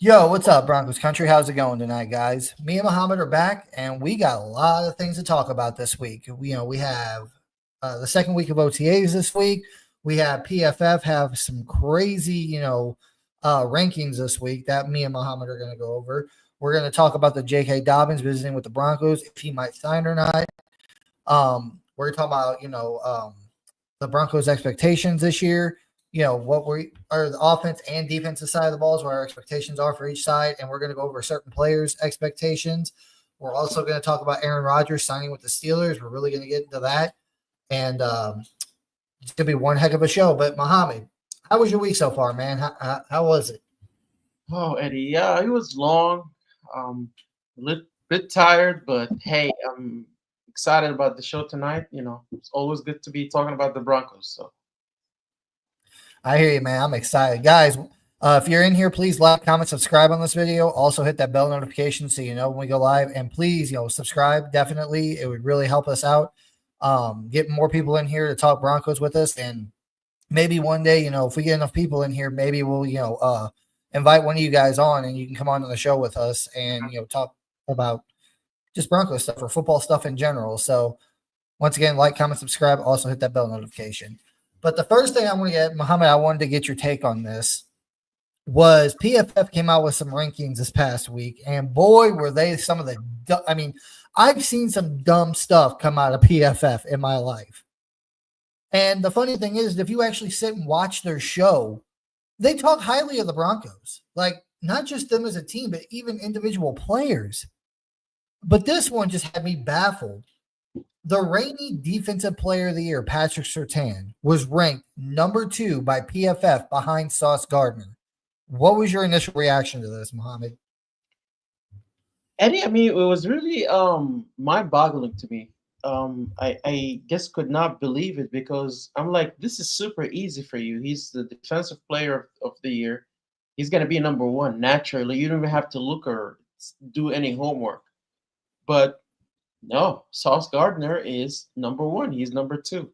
Yo, what's up, Broncos country? How's it going tonight, guys? Me and Muhammad are back, and we got a lot of things to talk about this week. We have the second week of OTAs this week. We have PFF have some crazy, rankings this week that me and Muhammad are going to go over. We're going to talk about the J.K. Dobbins visiting with the Broncos, if he might sign or not. We're talking about, the Broncos' expectations this year. What we are the offense and defensive side of the balls, what our expectations are for each side, and we're going to go over certain players' expectations. We're also going to talk about Aaron Rodgers signing with the Steelers. We're really going to get into that, and it's going to be one heck of a show. But Mohammed, how was your week so far, man? How was it? Oh, Eddie, yeah, it was long, a little bit tired, but hey, I'm excited about the show tonight. It's always good to be talking about the Broncos. So, I hear you, man. I'm excited, guys. If you're in here, please like, comment, subscribe on this video. Also, hit that bell notification so you know when we go live. And please, subscribe. Definitely, it would really help us out. Get more people in here to talk Broncos with us, and maybe one day, if we get enough people in here, maybe we'll, invite one of you guys on, and you can come on to the show with us and talk about just Broncos stuff or football stuff in general. So, once again, like, comment, subscribe. Also, hit that bell notification. But the first thing I want to get, Muhammad, I wanted to get your take on this. Was PFF came out with some rankings this past week, and boy, were they some of the. I mean, I've seen some dumb stuff come out of PFF in my life. And the funny thing is, if you actually sit and watch their show, they talk highly of the Broncos, like not just them as a team, but even individual players. But this one just had me baffled. The reigning defensive player of the year, Patrick Surtain, was ranked number 2 by PFF behind Sauce Gardner. What was your initial reaction to this, Mohammed? Eddie, I mean, it was really mind-boggling to me. I just could not believe it because I'm like, this is super easy for you. He's the defensive player of the year. He's gonna be number one naturally. You don't even have to look or do any homework. But no, Sauce Gardner is number one. He's number two.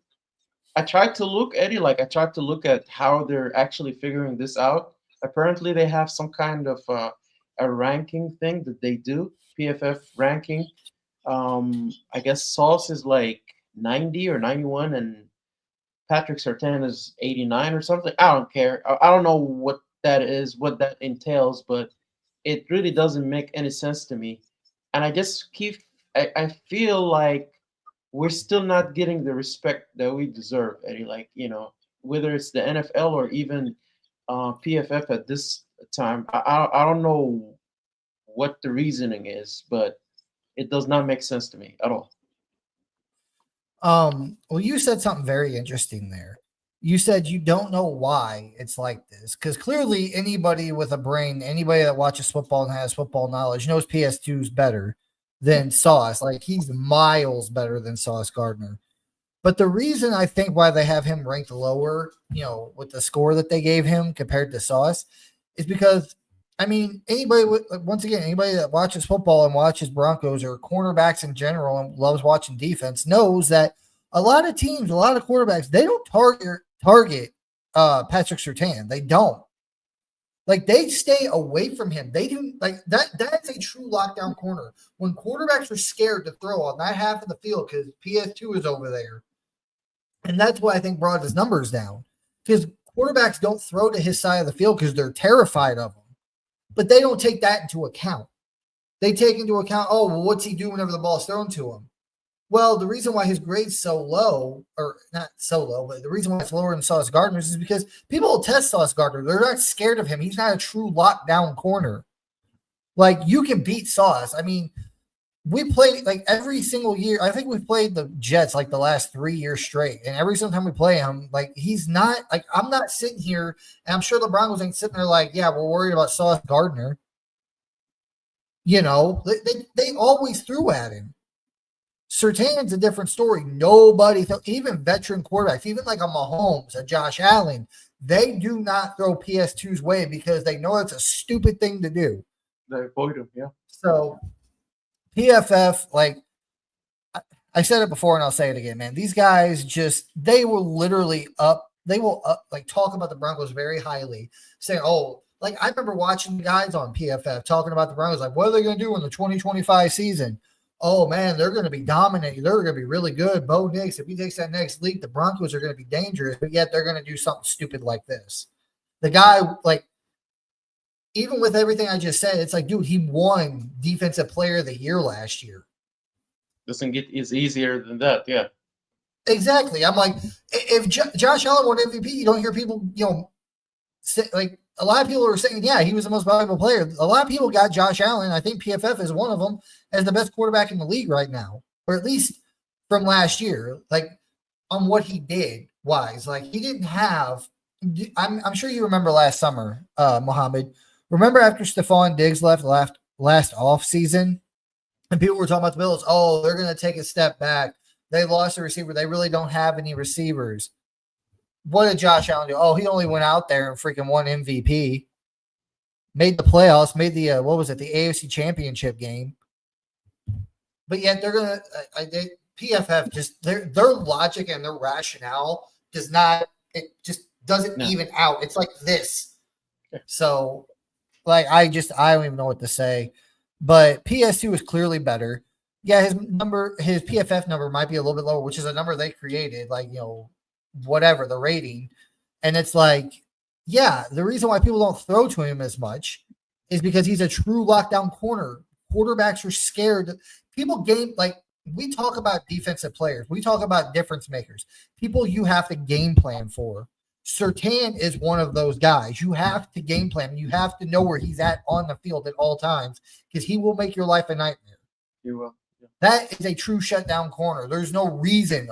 I tried to look, Eddie, like I tried to look at how they're actually figuring this out. Apparently, they have some kind of a ranking thing that they do, PFF ranking. I guess Sauce is like 90 or 91, and Patrick Sertan is 89 or something. I don't care. I don't know what that is, what that entails, but it really doesn't make any sense to me. And I just I feel like we're still not getting the respect that we deserve, Eddie. Like, whether it's the NFL or even PFF at this time, I don't know what the reasoning is, but it does not make sense to me at all. Well, you said something very interesting there. You said you don't know why it's like this because clearly anybody with a brain, anybody that watches football and has football knowledge knows PS2 is better than Sauce. Like he's miles better than Sauce Gardner. But the reason I think why they have him ranked lower, with the score that they gave him compared to Sauce, is because I mean anybody once again anybody that watches football and watches Broncos or cornerbacks in general and loves watching defense knows that a lot of teams, a lot of quarterbacks, they don't target Patrick Surtain. They don't. Like they stay away from him. They do like that. That's a true lockdown corner. When quarterbacks are scared to throw on that half of the field because PS2 is over there, and that's why I think brought his numbers down. Because quarterbacks don't throw to his side of the field because they're terrified of him. But they don't take that into account. They take into account, oh, well, what's he do whenever the ball is thrown to him? Well, the reason why his grade's so low, or not so low, but the reason why it's lower than Sauce Gardner's is because people will test Sauce Gardner. They're not scared of him. He's not a true lockdown corner. Like, you can beat Sauce. I mean, we play like every single year. I think we've played the Jets like the last 3 years straight. And every single time we play him, like he's not like I'm not sitting here, and I'm sure the Broncos ain't sitting there like, yeah, we're worried about Sauce Gardner. They always threw at him. Surtain's a different story. Nobody, even veteran quarterbacks, even like a Mahomes, a Josh Allen, they do not throw PS2's way because they know it's a stupid thing to do. They avoid him, yeah. So PFF, like I said it before and I'll say it again, man. These guys they will literally like talk about the Broncos very highly, saying, oh, like I remember watching guys on PFF talking about the Broncos, like, what are they going to do in the 2025 season? Oh man, they're going to be dominating. They're going to be really good. Bo Nix, if he takes that next leap, the Broncos are going to be dangerous, but yet they're going to do something stupid like this. The guy, like, even with everything I just said, it's like, dude, he won Defensive Player of the Year last year. Doesn't get is easier than that. Yeah. Exactly. I'm like, if Josh Allen won MVP, you don't hear people, say, like a lot of people are saying, yeah, he was the most valuable player. A lot of people got Josh Allen. I think PFF is one of them as the best quarterback in the league right now, or at least from last year. Like on what he did wise, like he didn't have. I'm sure you remember last summer, Mohammed. Remember after Stephon Diggs last off season, and people were talking about the Bills. Oh, they're going to take a step back. They lost a receiver. They really don't have any receivers. What did Josh Allen do? Oh, he only went out there and freaking won MVP, made the playoffs, made the what was it, the AFC Championship game. But yet they're gonna PFF just their logic and their rationale does not, it just doesn't even out. It's like this. So like I don't even know what to say. But PS2 is clearly better. Yeah, his PFF number might be a little bit lower, which is a number they created, like, whatever the rating. And it's like, yeah, the reason why people don't throw to him as much is because he's a true lockdown corner. Quarterbacks are scared. People game, like, we talk about defensive players, we talk about difference makers, people you have to game plan for. Surtain is one of those guys. You have to game plan. You have to know where he's at on the field at all times because he will make your life a nightmare. You will. Yeah. That is a true shutdown corner. There's no reason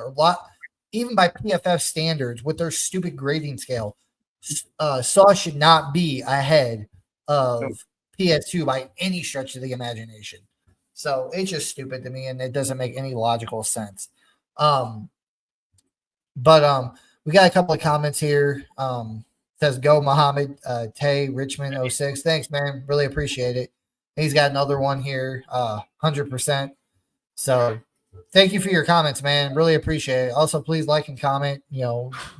even by PFF standards with their stupid grading scale, Sauce should not be ahead of PS2 by any stretch of the imagination. So it's just stupid to me, and it doesn't make any logical sense. But we got a couple of comments here. Says go Muhammad Tay Richmond 06. Thanks, man. Really appreciate it. He's got another one here, 100%. So thank you for your comments, man. Really appreciate it. Also, please like and comment.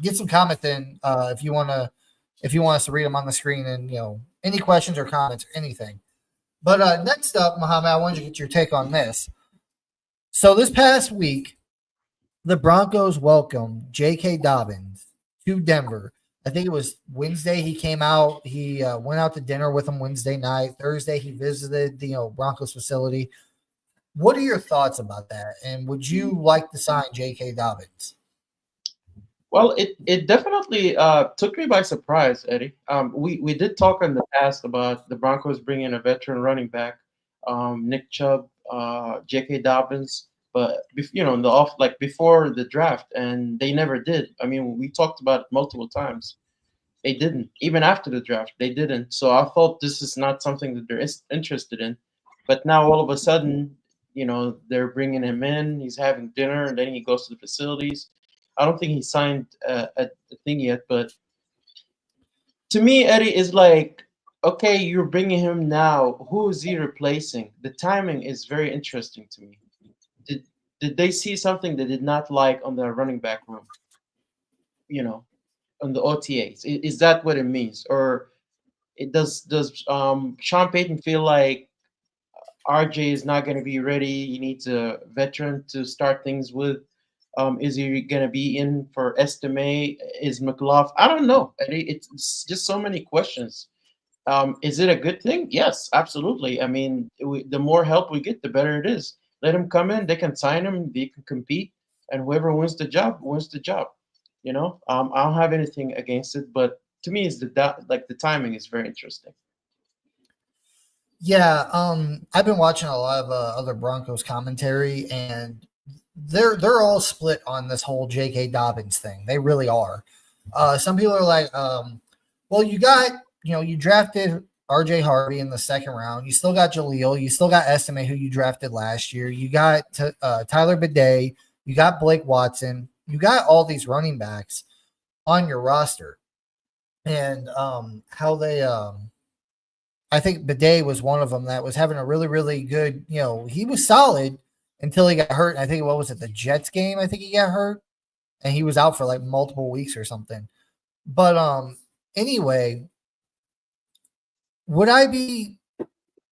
Get some comments in if you want us to read them on the screen, and any questions or comments or anything. But next up, Muhammad, I wanted to get your take on this. So this past week, the Broncos welcomed J.K. Dobbins to Denver. I think it was Wednesday he came out. He went out to dinner with them Wednesday night. Thursday he visited the Broncos facility. What are your thoughts about that? And would you like to sign J.K. Dobbins? Well, it definitely took me by surprise, Eddie. We did talk in the past about the Broncos bringing a veteran running back, Nick Chubb, J.K. Dobbins, but in the off, like before the draft, and they never did. I mean, we talked about it multiple times. They didn't. Even after the draft, they didn't. So I thought this is not something that they're interested in. But now all of a sudden, they're bringing him in. He's having dinner, and then he goes to the facilities. I don't think he signed a thing yet, but to me, Eddie is like, okay, you're bringing him now. Who is he replacing? The timing is very interesting to me. Did they see something they did not like on the running back room? On the OTAs. Is that what it means, or does Sean Payton feel like RJ is not going to be ready? He needs a veteran to start things with. Is he going to be in for Estime? Is McLaughlin? I don't know. It's just so many questions. Is it a good thing? Yes, absolutely. I mean, the more help we get, the better it is. Let him come in. They can sign him. They can compete, and whoever wins the job wins the job. I don't have anything against it, but to me, it's the timing is very interesting. Yeah, I've been watching a lot of other Broncos commentary, and they're all split on this whole J.K. Dobbins thing. They really are. Some people are like, well, you drafted R.J. Harvey in the second round. You still got Jaleel. You still got Estime, who you drafted last year. You got Tyler Bidet. You got Blake Watson. You got all these running backs on your roster. And how they I think Bidet was one of them that was having a really, really good, he was solid until he got hurt. I think, what was it, the Jets game? I think he got hurt, and he was out for like multiple weeks or something. But anyway, would I'd be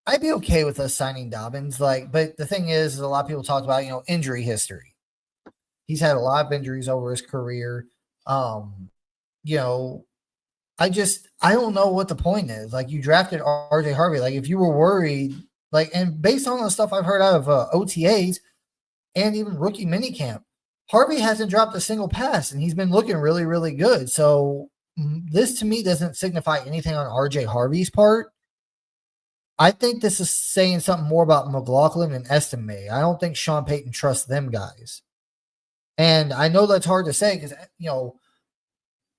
okay with us signing Dobbins, like, but the thing is a lot of people talk about, injury history. He's had a lot of injuries over his career. Um, you know, I don't know what the point is. Like, you drafted RJ Harvey. Like, if you were worried, like, and based on the stuff I've heard out of OTAs and even rookie minicamp, Harvey hasn't dropped a single pass and he's been looking really, really good. So this to me doesn't signify anything on RJ Harvey's part. I think this is saying something more about McLaughlin and Estime. I don't think Sean Payton trusts them guys. And I know that's hard to say because,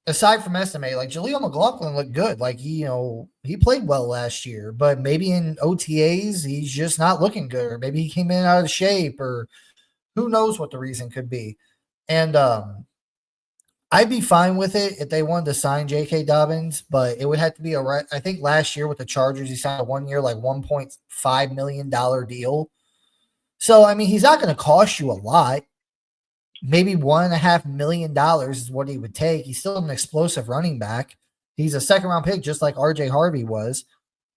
aside from Estime, like Jaleel McLaughlin looked good. Like he played well last year, but maybe in OTAs he's just not looking good, or maybe he came in out of shape, or who knows what the reason could be. And I'd be fine with it if they wanted to sign J.K. Dobbins, but it would have to be I think last year with the Chargers, he signed a 1 year, like $1.5 million deal. So, I mean, he's not going to cost you a lot. Maybe $1.5 million is what he would take. He's still an explosive running back. He's a second round pick, just like RJ Harvey was.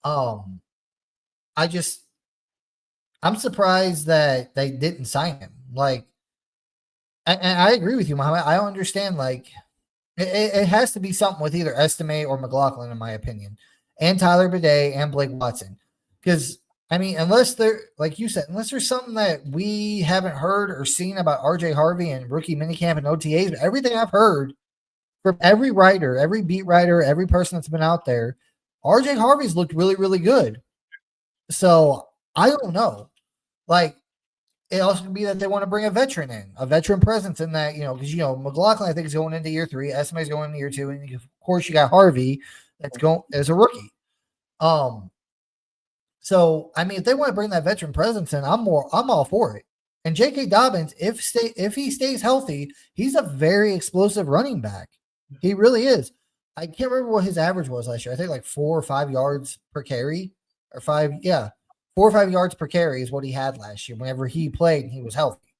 Um, I'm surprised that they didn't sign him. Like, and I agree with you, Muhammad. I don't understand. Like, it has to be something with either Estime or McLaughlin, in my opinion, and Tyler Bidet and Blake Watson. Because, I mean, unless they're, like you said, unless there's something that we haven't heard or seen about RJ Harvey and rookie minicamp and OTAs, but everything I've heard from every writer, every beat writer, every person that's been out there, RJ Harvey's looked really, really good. So I don't know. Like, it also could be that they want to bring a veteran in, a veteran presence in that, because, McLaughlin, I think, is going into year 3. Estime is going into year 2. And of course, you got Harvey that's going as a rookie. So, I mean, if they want to bring that veteran presence in, I'm all for it. And J.K. Dobbins, if he stays healthy, he's a very explosive running back. He really is. I can't remember what his average was last year. I think like 4 or 5 yards per carry, or 5, yeah, 4 or 5 yards per carry is what he had last year whenever he played and he was healthy.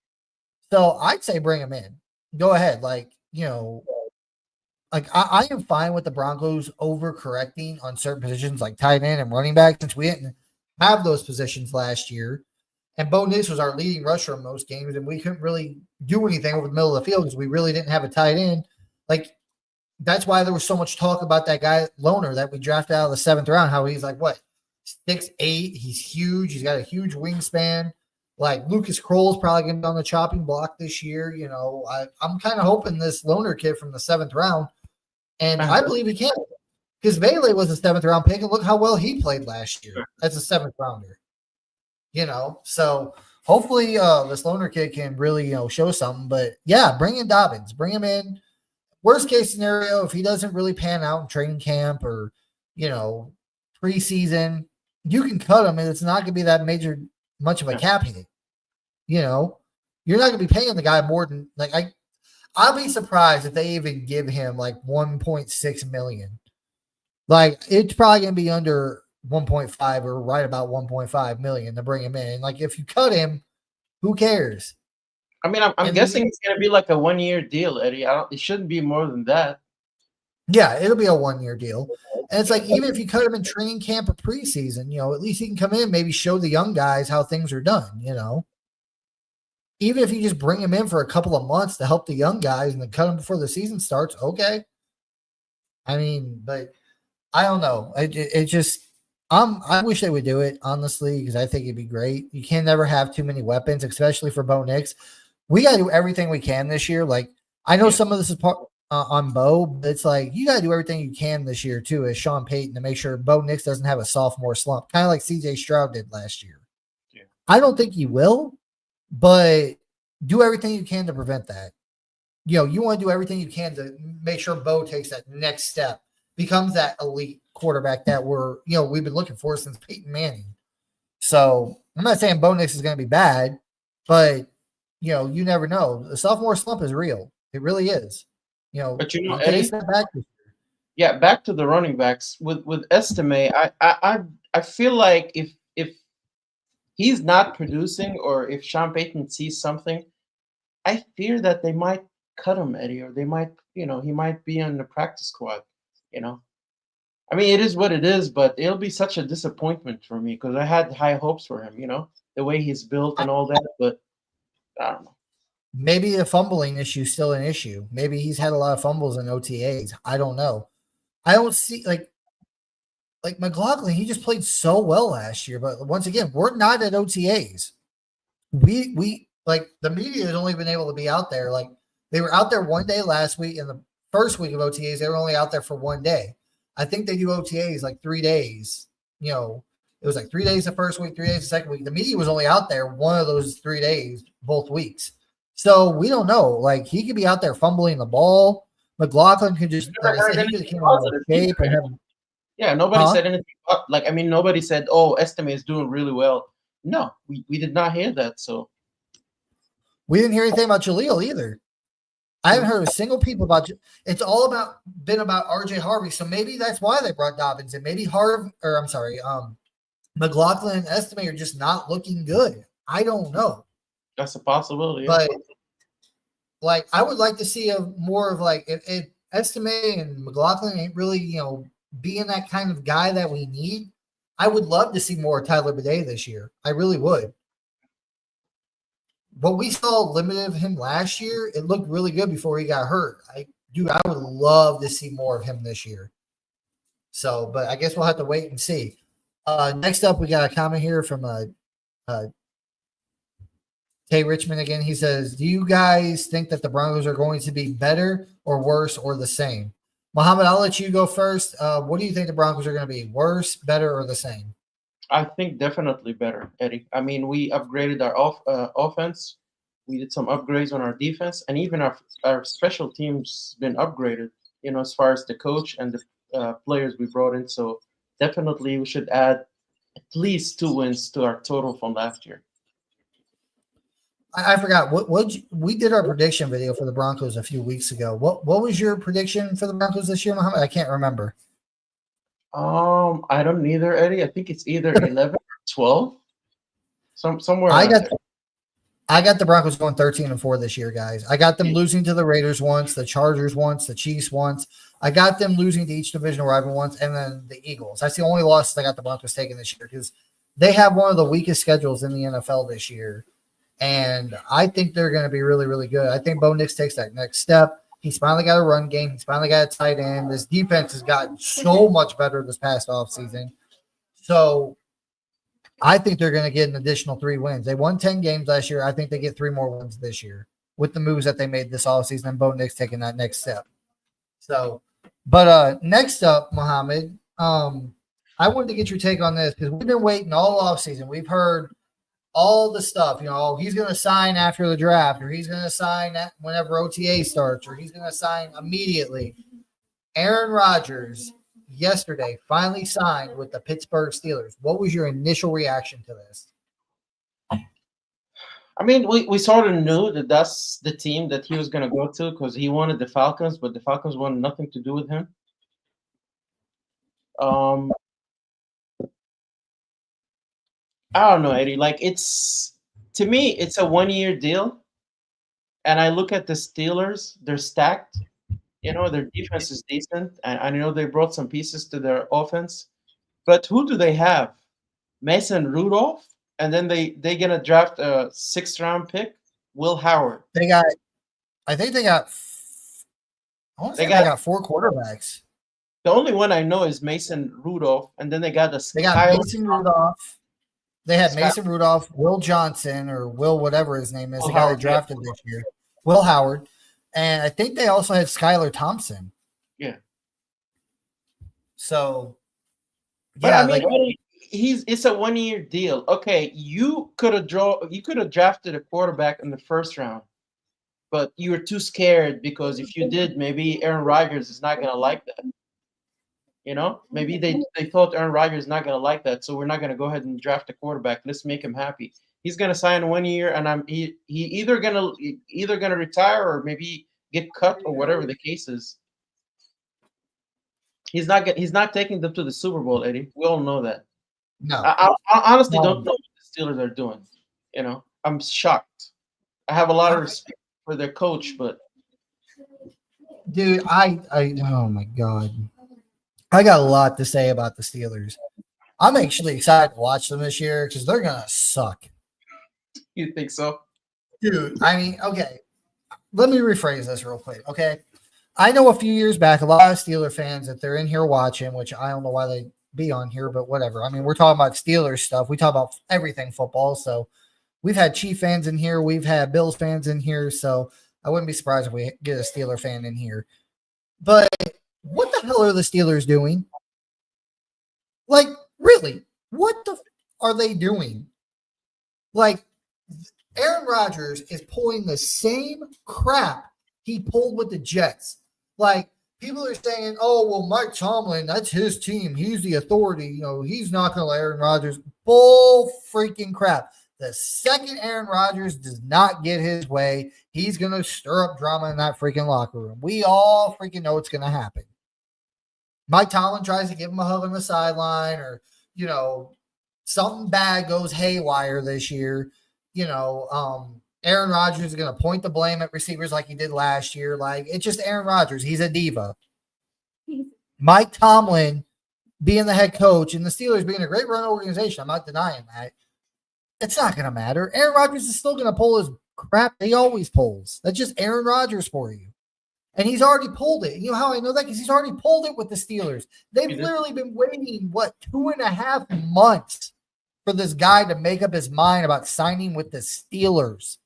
So I'd say bring him in. Go ahead, like I am fine with the Broncos overcorrecting on certain positions like tight end and running back, since we didn't have those positions last year. And Bo Nix was our leading rusher in most games, and we couldn't really do anything over the middle of the field because we really didn't have a tight end. Like, that's why there was so much talk about that guy Loner that we drafted out of the 7th round. How he's like, what, 6'8"? He's huge. He's got a huge wingspan. Like, Lucas Kroll's probably going to be on the chopping block this year. I'm kind of hoping this Loner kid from the 7th round, and I believe he can, because Bailey was a 7th round pick, and look how well he played last year as a 7th rounder. So hopefully this Loner kid can really, show something. But yeah, bring in Dobbins, bring him in. Worst case scenario, if he doesn't really pan out in training camp or, preseason, you can cut him, and it's not going to be that much of a cap hit. You're not going to be paying the guy more than, like, I'll be surprised if they even give him like 1.6 million. Like, it's probably going to be under 1.5 or right about 1.5 million to bring him in. Like, if you cut him, who cares? I mean, I'm guessing it's going to be like a 1-year deal, Eddie. It shouldn't be more than that. Yeah, it'll be a 1-year deal. And it's like, even if you cut him in training camp or preseason, at least he can come in, maybe show the young guys how things are done, Even if you just bring him in for a couple of months to help the young guys and then cut him before the season starts, okay. I mean, but I don't know. It just, I wish they would do it, honestly, because I think it'd be great. You can never have too many weapons, especially for Bo Nix. We got to do everything we can this year. Like, I know some of this is on Bo, but it's like, you got to do everything you can this year, too, as Sean Payton, to make sure Bo Nix doesn't have a sophomore slump, kind of like CJ Stroud did last year. Yeah. I don't think he will, but do everything you can to prevent that. You want to do everything you can to make sure Bo takes that next step, becomes that elite quarterback that we've been looking for since Peyton Manning. So I'm not saying Bo Nix is going to be bad, but you never know. The sophomore slump is real. It really is. But Eddie, back to the running backs with Estime. I feel like if he's not producing, or if Sean Payton sees something, I fear that they might cut him, Eddie, or they might, he might be on the practice squad. I mean, it is what it is, but it'll be such a disappointment for me because I had high hopes for him. The way he's built I, and all that. But I don't know. maybe the fumbling issue is still an issue. Maybe he's had a lot of fumbles in OTAs. I don't know. I don't see like McLaughlin. He just played so well last year, but once again, we're not at OTAs. We like the media has only been able to be out there. Like they were out there one day last week, and the first week of OTAs they were only out there for one day. I think they do OTAs like 3 days. You know, it was like 3 days the first week, 3 days the second week. The media was only out there one of those 3 days, both weeks. So we don't know. Like he could be out there fumbling the ball. McLaughlin could just, Never like I heard said, he could have anything came out of positive shape and either. have, Yeah, nobody huh? said anything. Like, I mean, nobody said, "Oh, Estime is doing really well." No, we did not hear that. So, We didn't hear anything about Jaleel either. I haven't mm, heard a single peep about. It's all been about RJ Harvey. So maybe that's why they brought Dobbins in. Maybe I'm sorry, McLaughlin and Estime are just not looking good. I don't know, that's a possibility. Yeah. but like I would like to see a more of like if Estime and McLaughlin ain't really being that kind of guy that we need. I would love to see more Tyler Bidet this year. I really would. What we saw limited of him last year, it looked really good before he got hurt. I would love to see more of him this year. So, but I guess we'll have to wait and see. Next up, we got a comment here from uh, Tay Richmond again. He says, "Do you guys think that the Broncos are going to be better or worse or the same?" Mohammed, I'll let you go first. What do you think the Broncos are going to be? Worse, better, or the same? I think definitely better, Eddie. I mean, we upgraded our offense. We did some upgrades on our defense, and even our special teams been upgraded. As far as the coach and the players we brought in. So definitely, we should add at least 2 wins to our total from last year. I forgot we did our prediction video for the Broncos a few weeks ago. What was your prediction for the Broncos this year, Mohammed? I can't remember. I don't either, Eddie. I think it's either 11 or 12, somewhere I around got there. I got the Broncos going 13-4 this year, guys. I got them Yeah. losing to the Raiders once, the Chargers once, the Chiefs once. I got them losing to each divisional rival once, and then the Eagles. That's the only loss I got the Broncos taking this year because they have one of the weakest schedules in the NFL this year. And I think they're going to be really, really good. I think Bo Nix takes that next step. He's finally got a run game. He's finally got a tight end. This defense has gotten so much better this past offseason. So I think they're going to get an additional 3 wins. They won 10 games last year. I think they get 3 more wins this year with the moves that they made this offseason and Bo Nix taking that next step. So, but next up, Mohammed, I wanted to get your take on this because we've been waiting all offseason. We've heard all the stuff, he's going to sign after the draft, or he's going to sign whenever OTA starts, or he's going to sign immediately. Aaron Rodgers yesterday finally signed with the Pittsburgh Steelers. What was your initial reaction to this? I mean, we sort of knew that that's the team that he was going to go to because he wanted the Falcons, but the Falcons wanted nothing to do with him. Um, I don't know, Eddie. Like, to me, it's a 1 year deal. And I look at the Steelers, they're stacked. Their defense is decent. And I know they brought some pieces to their offense. But who do they have? Mason Rudolph? And then they going to draft a 6th-round pick, Will Howard. They got, I think they got, I want to They say they got got 4 quarterbacks. the only one I know is Mason Rudolph, and then they got the They got Mason Rudolph. They had Sky, Mason Rudolph, Will Johnson, or Will whatever his name is, Will the guy they Howard. Yeah. drafted this year, Will Howard. And I think they also had Skylar Thompson. Yeah. So, But yeah, I mean, it's a 1 year deal. Okay, you could have drafted a quarterback in the 1st round, but you were too scared because if you did, maybe Aaron Rodgers is not going to like that. Maybe they thought Aaron Rodgers is not going to like that, so we're not going to go ahead and draft a quarterback. Let's make him happy. He's going to sign 1 year, and he either gonna retire or maybe get cut or whatever the case is. He's not taking them to the Super Bowl, Eddie. We all know that. no. I honestly don't No. know what the Steelers are doing. I'm shocked. I have a lot of respect for their coach, but Dude, oh my God. I got a lot to say about the Steelers. I'm actually excited to watch them this year because they're gonna suck. You think so? Dude, I mean, okay, let me rephrase this real quick. Okay. I know a few years back, a lot of Steeler fans that they're in here watching, which I don't know why they be on here, but whatever. I mean, we're talking about Steelers stuff. We talk about everything football. So we've had Chief fans in here, we've had Bills fans in here. So I wouldn't be surprised if we get a Steeler fan in here. But what the hell are the Steelers doing? Like, really, what the are they doing? Like, Aaron Rodgers is pulling the same crap he pulled with the Jets. Like, people are saying, oh, well, Mike Tomlin, that's his team. He's the authority. You know, he's not going to let Aaron Rodgers. Bull freaking crap. The second Aaron Rodgers does not get his way, he's going to stir up drama in that freaking locker room. We all freaking know it's going to happen. Mike Tomlin tries to give him a hug on the sideline, or, you know, something bad goes haywire this year. You know, Aaron Rodgers is going to point the blame at receivers like he did last year. Like, it's just Aaron Rodgers. He's a diva. Mike Tomlin being the head coach and the Steelers being a great run organization, I'm not denying that. It's not going to matter. Aaron Rodgers is still going to pull his crap he always pulls. That's just Aaron Rodgers for you. And he's already pulled it. You know how I know that? Because he's already pulled it with the Steelers. They've literally been waiting, 2.5 months for this guy to make up his mind about signing with the Steelers.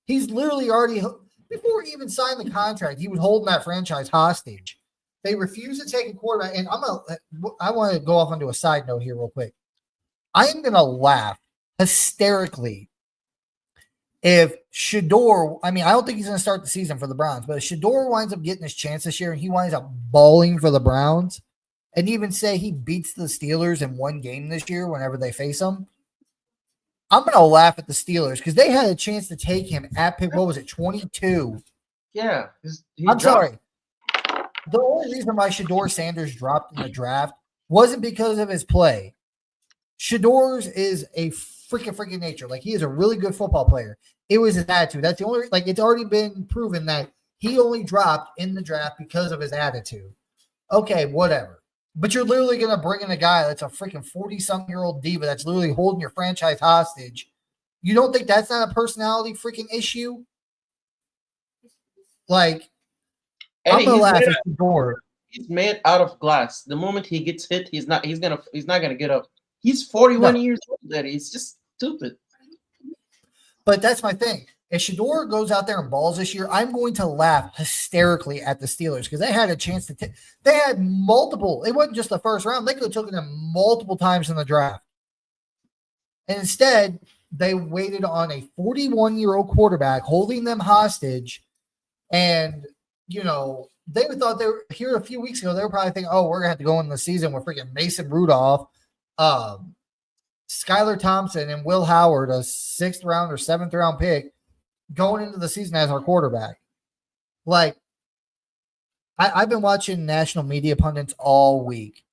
He's literally already, before he even signed the contract, he was holding that franchise hostage. They refused to take a quarterback. And I want to go off onto a side note here real quick. I am going to laugh hysterically if Shador, I mean, I don't think he's going to start the season for the Browns, but if Shador winds up getting his chance this year and he winds up balling for the Browns, and even say he beats the Steelers in one game this year whenever they face them, I'm going to laugh at the Steelers because they had a chance to take him at pick, what was it, 22? Yeah. I'm sorry. The only reason why Shador Sanders dropped in the draft wasn't because of his play. Shador's is a freaking nature. Like, he is a really good football player. It was his attitude. That's the only, like, it's already been proven that he only dropped in the draft because of his attitude. Okay, whatever. But you're literally going to bring in a guy that's a freaking 40-something-year-old diva that's literally holding your franchise hostage. You don't think that's not a personality freaking issue? Like, I'm going to laugh at the door. He's made out of glass. The moment he gets hit, he's not gonna get up. He's 41 years old already. It's just stupid. But that's my thing. If Shador goes out there and balls this year, I'm going to laugh hysterically at the Steelers because they had a chance to they had multiple. It wasn't just the first round. They could have taken them multiple times in the draft. And instead, they waited on a 41-year-old quarterback holding them hostage. And, you know, they thought they were here a few weeks ago. They were probably thinking, oh, we're going to have to go in the season with freaking Mason Rudolph, Skylar Thompson, and Will Howard, a 6th round or 7th round pick, going into the season as our quarterback. Like, I've been watching national media pundits all week.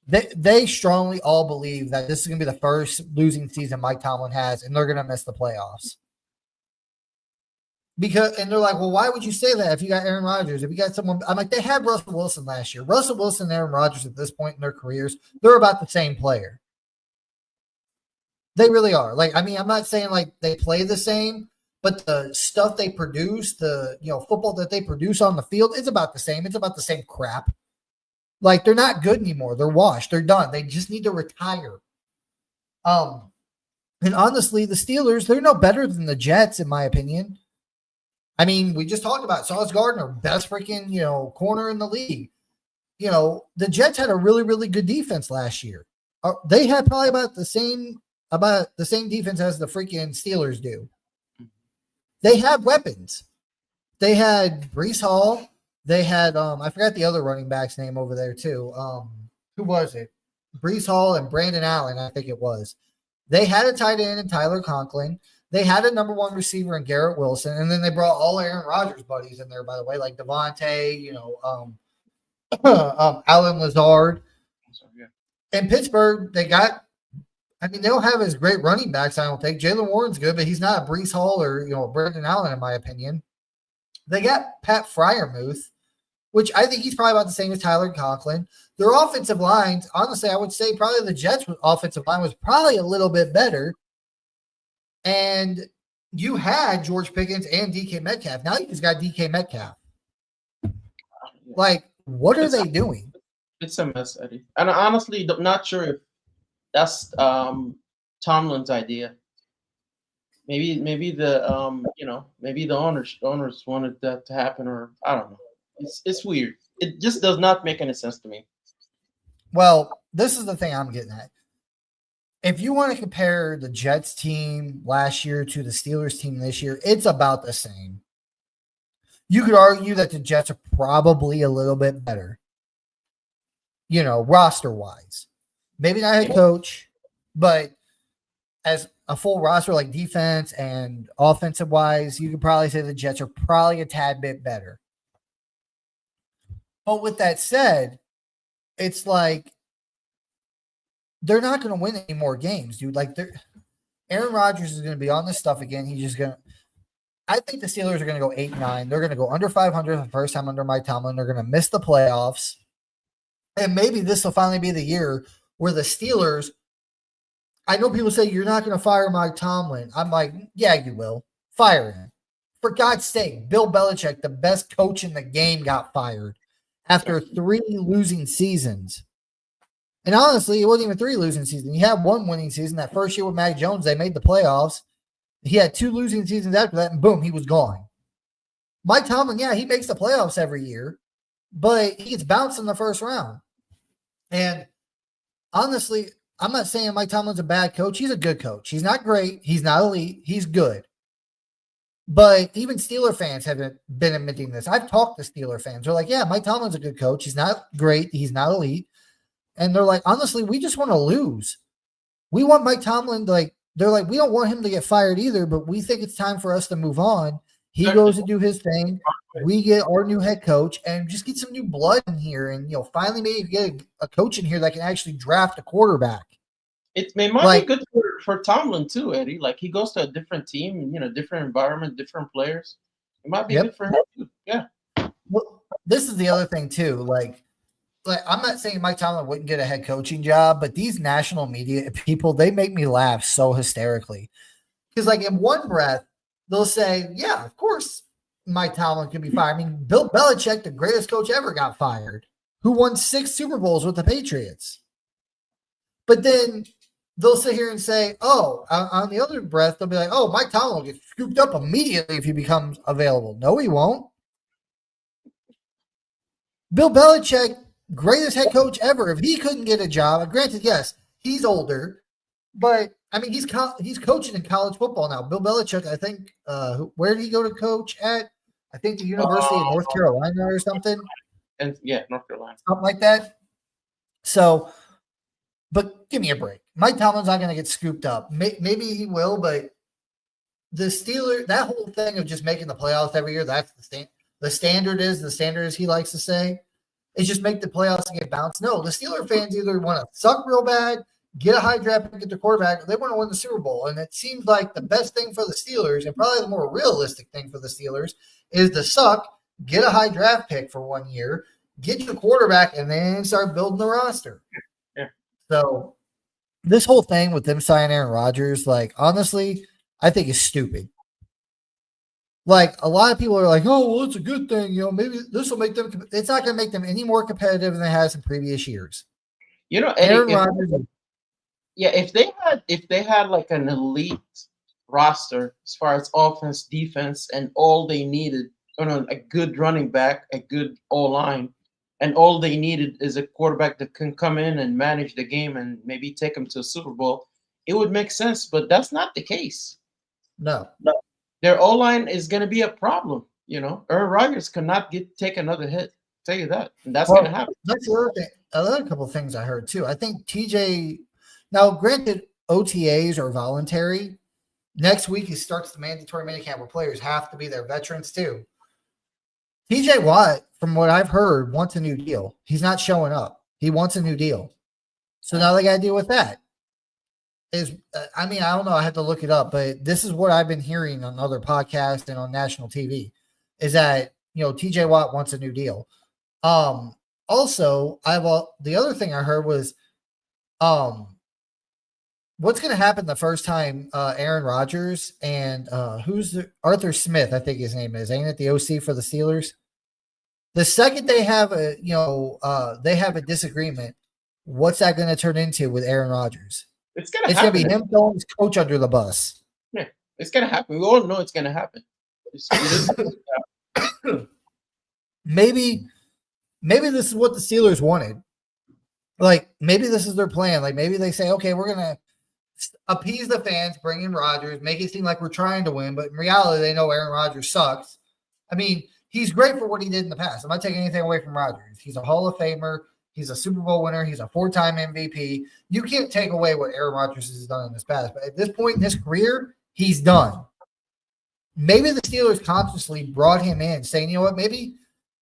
They strongly all believe that this is going to be the first losing season Mike Tomlin has, and they're going to miss the playoffs. And they're like, well, why would you say that if you got Aaron Rodgers? If you got someone, I'm like, they had Russell Wilson last year. Russell Wilson and Aaron Rodgers at this point in their careers, they're about the same player. They really are. Like, I mean, I'm not saying like they play the same, but the stuff they produce, the football that they produce on the field is about the same. It's about the same crap. Like, they're not good anymore. They're washed. They're done. They just need to retire. And honestly, the Steelers, they're no better than the Jets, in my opinion. I mean, we just talked about Sauce Gardner, best freaking, corner in the league. The Jets had a really, really good defense last year. They had probably about the same defense as the freaking Steelers do. They had weapons. They had Breece Hall. They had I forgot the other running back's name over there too. Who was it? Breece Hall and Brandon Allen, I think it was. They had a tight end in Tyler Conklin. They had a number 1 receiver in Garrett Wilson, and then they brought all Aaron Rodgers buddies in there, by the way, like Devontae, Alan Lazard. In Pittsburgh, they don't have as great running backs, I don't think. Jaylen Warren's good, but he's not a Breece Hall or, Brandon Allen, in my opinion. They got Pat Freiermuth, which I think he's probably about the same as Tyler Conklin. Their offensive lines, honestly, I would say probably the Jets' offensive line was probably a little bit better. And you had George Pickens and DK Metcalf. Now you just got DK Metcalf. Like, what are they doing? It's a mess, Eddie. And honestly, I'm not sure if that's Tomlin's idea. Maybe the maybe the owners wanted that to happen, or I don't know. It's weird. It just does not make any sense to me. Well, this is the thing I'm getting at. If you want to compare the Jets team last year to the Steelers team this year, it's about the same. You could argue that the Jets are probably a little bit better, roster wise. Maybe not head coach, but as a full roster, like defense and offensive wise, you could probably say the Jets are probably a tad bit better. But with that said, it's like they're not going to win any more games, dude. Like, Aaron Rodgers is going to be on this stuff again. He's just going to. I think the Steelers are going to go 8-9. They're going to go under 500 the first time under Mike Tomlin. They're going to miss the playoffs. And maybe this will finally be the year where the Steelers. I know people say you're not going to fire Mike Tomlin. I'm like, yeah, you will. Fire him. For God's sake, Bill Belichick, the best coach in the game, got fired after 3 losing seasons. And honestly, it wasn't even 3 losing seasons. He had 1 winning season. That first year with Mac Jones, they made the playoffs. He had 2 losing seasons after that, and boom, he was gone. Mike Tomlin, yeah, he makes the playoffs every year, but he gets bounced in the first round. And honestly, I'm not saying Mike Tomlin's a bad coach. He's a good coach. He's not great. He's not elite. He's good. But even Steeler fans haven't been admitting this. I've talked to Steeler fans. They're like, yeah, Mike Tomlin's a good coach. He's not great. He's not elite. And they're like, honestly, we just want to lose. We want Mike Tomlin, they're like, we don't want him to get fired either, but we think it's time for us to move on. He goes to do his thing. We get our new head coach and just get some new blood in here. And, finally maybe get a coach in here that can actually draft a quarterback. It might be good for Tomlin too, Eddie. Like, he goes to a different team, different environment, different players. It might be good for him too. Yeah. Well, this is the other thing too. Like I'm not saying Mike Tomlin wouldn't get a head coaching job, but these national media people, they make me laugh so hysterically. Because in one breath, they'll say, yeah, of course Mike Tomlin can be fired. I mean, Bill Belichick, the greatest coach ever, got fired, who won 6 Super Bowls with the Patriots. But then they'll sit here and say, oh, on the other breath, they'll be like, oh, Mike Tomlin will get scooped up immediately if he becomes available. No, he won't. Bill Belichick, greatest head coach ever. If he couldn't get a job, granted, yes, he's older, but I mean, he's coaching in college football now. Bill Belichick, I think, where did he go to coach at? I think the University of North Carolina or something. And yeah, North Carolina, something like that. So, but give me a break. Mike Tomlin's not going to get scooped up. Maybe he will, but the Steelers, that whole thing of just making the playoffs every year, that's the standard is he likes to say. Is just make the playoffs and get bounced. No, the Steeler fans either want to suck real bad, get a high draft pick, get the quarterback, or they want to win the Super Bowl. And it seems like the best thing for the Steelers, and probably the more realistic thing for the Steelers, is to suck, get a high draft pick for 1 year, get your quarterback, and then start building the roster. Yeah. So this whole thing with them signing Aaron Rodgers, honestly, I think is stupid. A lot of people are like, oh, well, it's a good thing. Maybe this will make them – it's not going to make them any more competitive than it has in previous years. Eddie, Aaron Rodgers. Yeah, if they had like an elite roster as far as offense, defense, and all they needed, a good running back, a good O-line, and all they needed is a quarterback that can come in and manage the game and maybe take them to a Super Bowl, it would make sense. But that's not the case. No. Their O-line is going to be a problem. Aaron Rodgers cannot take another hit. I'll tell you that, and that's going to happen. That's the other thing. Another couple of things I heard too. I think TJ. Now, granted, OTAs are voluntary. Next week he starts the mandatory minicamp where players have to be there, veterans too. TJ Watt, from what I've heard, wants a new deal. He's not showing up. He wants a new deal. So now they got to deal with that. I don't know. I had to look it up, but this is what I've been hearing on other podcasts and on national TV is that, TJ Watt wants a new deal. Um, Also, the other thing I heard was um what's going to happen the first time Aaron Rodgers and Arthur Smith, I think his name is, ain't it, the OC for the Steelers? The second they have they have a disagreement, what's that going to turn into with Aaron Rodgers? It's gonna It's going to happen. be him throwing his coach under the bus. Yeah, it's gonna happen. We all know it's gonna happen. It is. maybe maybe this is what the Steelers wanted. Like maybe this is their plan. Like maybe they say, okay, we're gonna appease the fans, bring in Rodgers, make it seem like we're trying to win, but in reality, they know Aaron Rodgers sucks. I mean, he's great for what he did in the past. I'm not taking anything away from Rodgers. He's a Hall of Famer. He's a Super Bowl winner. He's a 4-time MVP. You can't take away what Aaron Rodgers has done in his past. But at this point in his career, he's done. Maybe the Steelers consciously brought him in, saying, you know what, maybe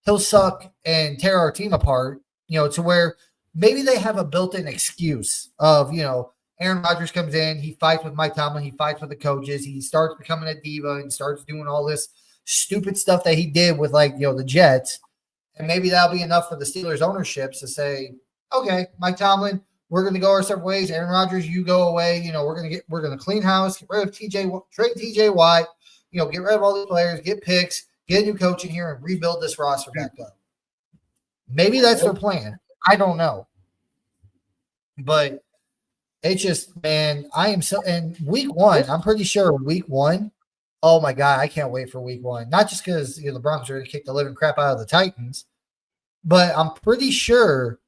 he'll suck and tear our team apart, to where maybe they have a built-in excuse of, Aaron Rodgers comes in, he fights with Mike Tomlin, he fights with the coaches, he starts becoming a diva and starts doing all this stupid stuff that he did with the Jets. And maybe that'll be enough for the Steelers ownerships to say, okay, Mike Tomlin, we're going to go our separate ways. Aaron Rodgers, you go away. We're going to clean house, get rid of trade TJ Watt, get rid of all these players, get picks, get a new coach in here and rebuild this roster back up. Maybe that's their plan. I don't know. But it's just, man, I am so, and week one, I'm pretty sure week one, oh my God, I can't wait for week one. Not just because the Broncos are going to kick the living crap out of the Titans, but I'm pretty sure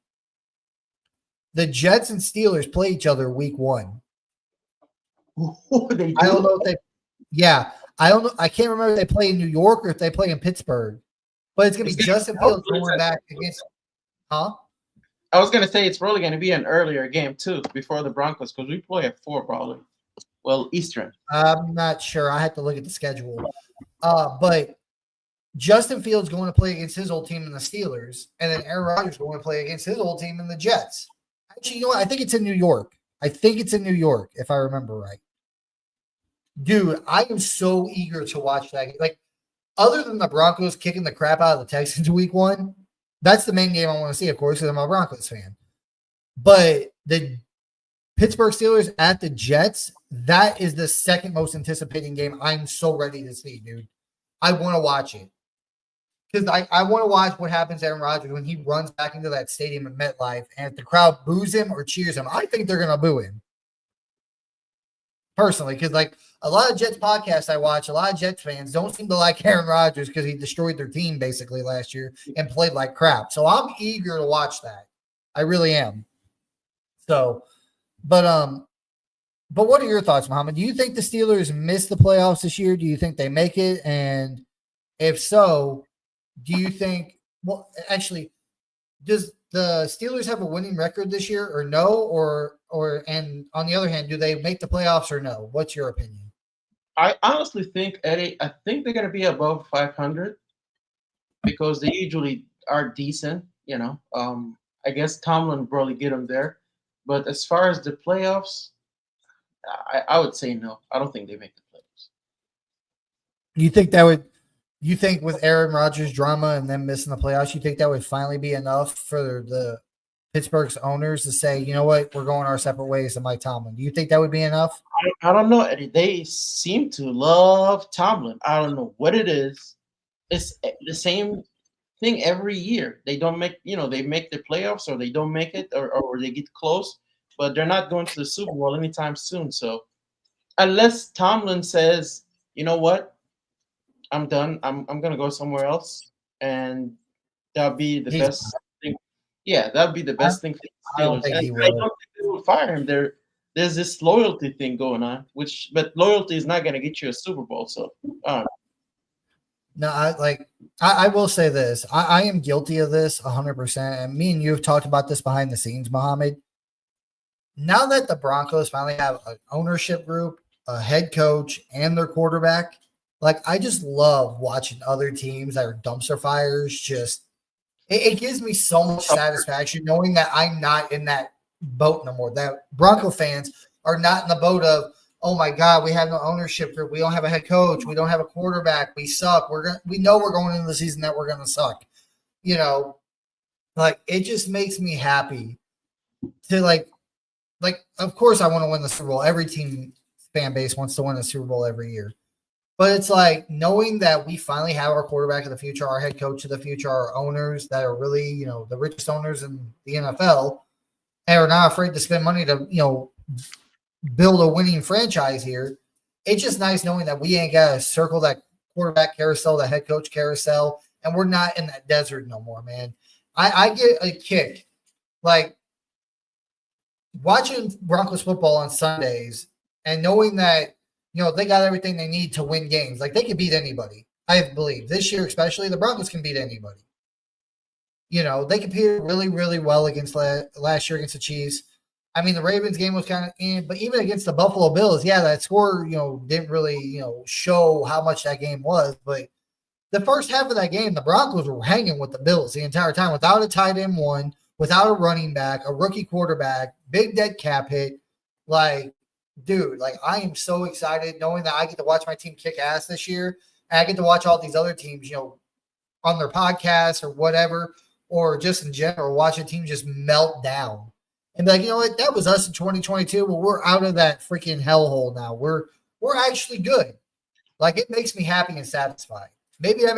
the Jets and Steelers play each other week one. They do? I don't know if I don't know. I can't remember if they play in New York or if they play in Pittsburgh, but it's going to be Justin Fields going back against, I was gonna say it's probably gonna be an earlier game too, before the Broncos, because we play at 4 probably. Well, Eastern. I'm not sure. I have to look at the schedule. But Justin Fields going to play against his old team in the Steelers, and then Aaron Rodgers going to play against his old team in the Jets. Actually, you know what? I think it's in New York. If I remember right. Dude, I am so eager to watch that. Like, other than the Broncos kicking the crap out of the Texans week one, that's the main game I want to see, of course, because I'm a Broncos fan. But the Pittsburgh Steelers at the Jets, that is the second most anticipating game I'm so ready to see, dude. I want to watch it. Because I want to watch what happens to Aaron Rodgers when he runs back into that stadium at MetLife, and if the crowd boos him or cheers him, I think they're going to boo him. Personally, because a lot of Jets podcasts I watch, a lot of Jets fans don't seem to like Aaron Rodgers because he destroyed their team basically last year and played like crap. So I'm eager to watch that. I really am. So, but what are your thoughts, Mohammed? Do you think the Steelers miss the playoffs this year? Do you think they make it? And if so, do you think, well, actually, does the Steelers have a winning record this year or no? And on the other hand, do they make the playoffs or no? What's your opinion? I honestly think, Eddie, I think they're gonna be above 500 because they usually are decent. I guess Tomlin probably get them there, but as far as the playoffs, I would say no. I don't think they make the playoffs. You think with Aaron Rodgers drama and them missing the playoffs, you think that would finally be enough for the Pittsburgh's owners to say, you know what, we're going our separate ways to Mike Tomlin? Do you think that would be enough? I don't know, Eddie. They seem to love Tomlin. I don't know what it is. It's the same thing every year. They don't make, they make the playoffs or they don't make it or they get close, but they're not going to the Super Bowl anytime soon. So unless Tomlin says, you know what, I'm done. I'm gonna go somewhere else, and that'll be the best thing. Yeah, that'd be the best thing for the I don't Steelers. think he And will. I don't think they will fire him. There's this loyalty thing going on, but loyalty is not gonna get you a Super Bowl. So No, I will say this. I am guilty of this 100%. And me and you have talked about this behind the scenes, Mohammed. Now that the Broncos finally have an ownership group, a head coach, and their quarterback, I just love watching other teams that are dumpster fires. It gives me so much satisfaction knowing that I'm not in that boat no more. That Bronco fans are not in the boat of, oh my God, we have no ownership group. We don't have a head coach. We don't have a quarterback. We suck. We know we're going into the season that we're going to suck. Like it just makes me happy to like of course I want to win the Super Bowl. Every team fan base wants to win the Super Bowl every year. But it's like knowing that we finally have our quarterback of the future, our head coach of the future, our owners that are really, the richest owners in the NFL and are not afraid to spend money to, build a winning franchise here. It's just nice knowing that we ain't got to circle that quarterback carousel, the head coach carousel, and we're not in that desert no more, man. I get a kick like watching Broncos football on Sundays and knowing that, they got everything they need to win games. Like they can beat anybody. I believe this year, especially the Broncos can beat anybody. They competed really, really well against last year against the Chiefs. I mean, the Ravens game was kind of in, but even against the Buffalo Bills, yeah, that score, didn't really, show how much that game was. But the first half of that game, the Broncos were hanging with the Bills the entire time without a tight end one, without a running back, a rookie quarterback, big dead cap hit. Like, dude, like I am so excited knowing that I get to watch my team kick ass this year. And I get to watch all these other teams, on their podcasts or whatever, or just in general, watch a team just melt down. And be like, you know what? That was us in 2022, but we're out of that freaking hellhole now. We're actually good. Like it makes me happy and satisfied. Maybe that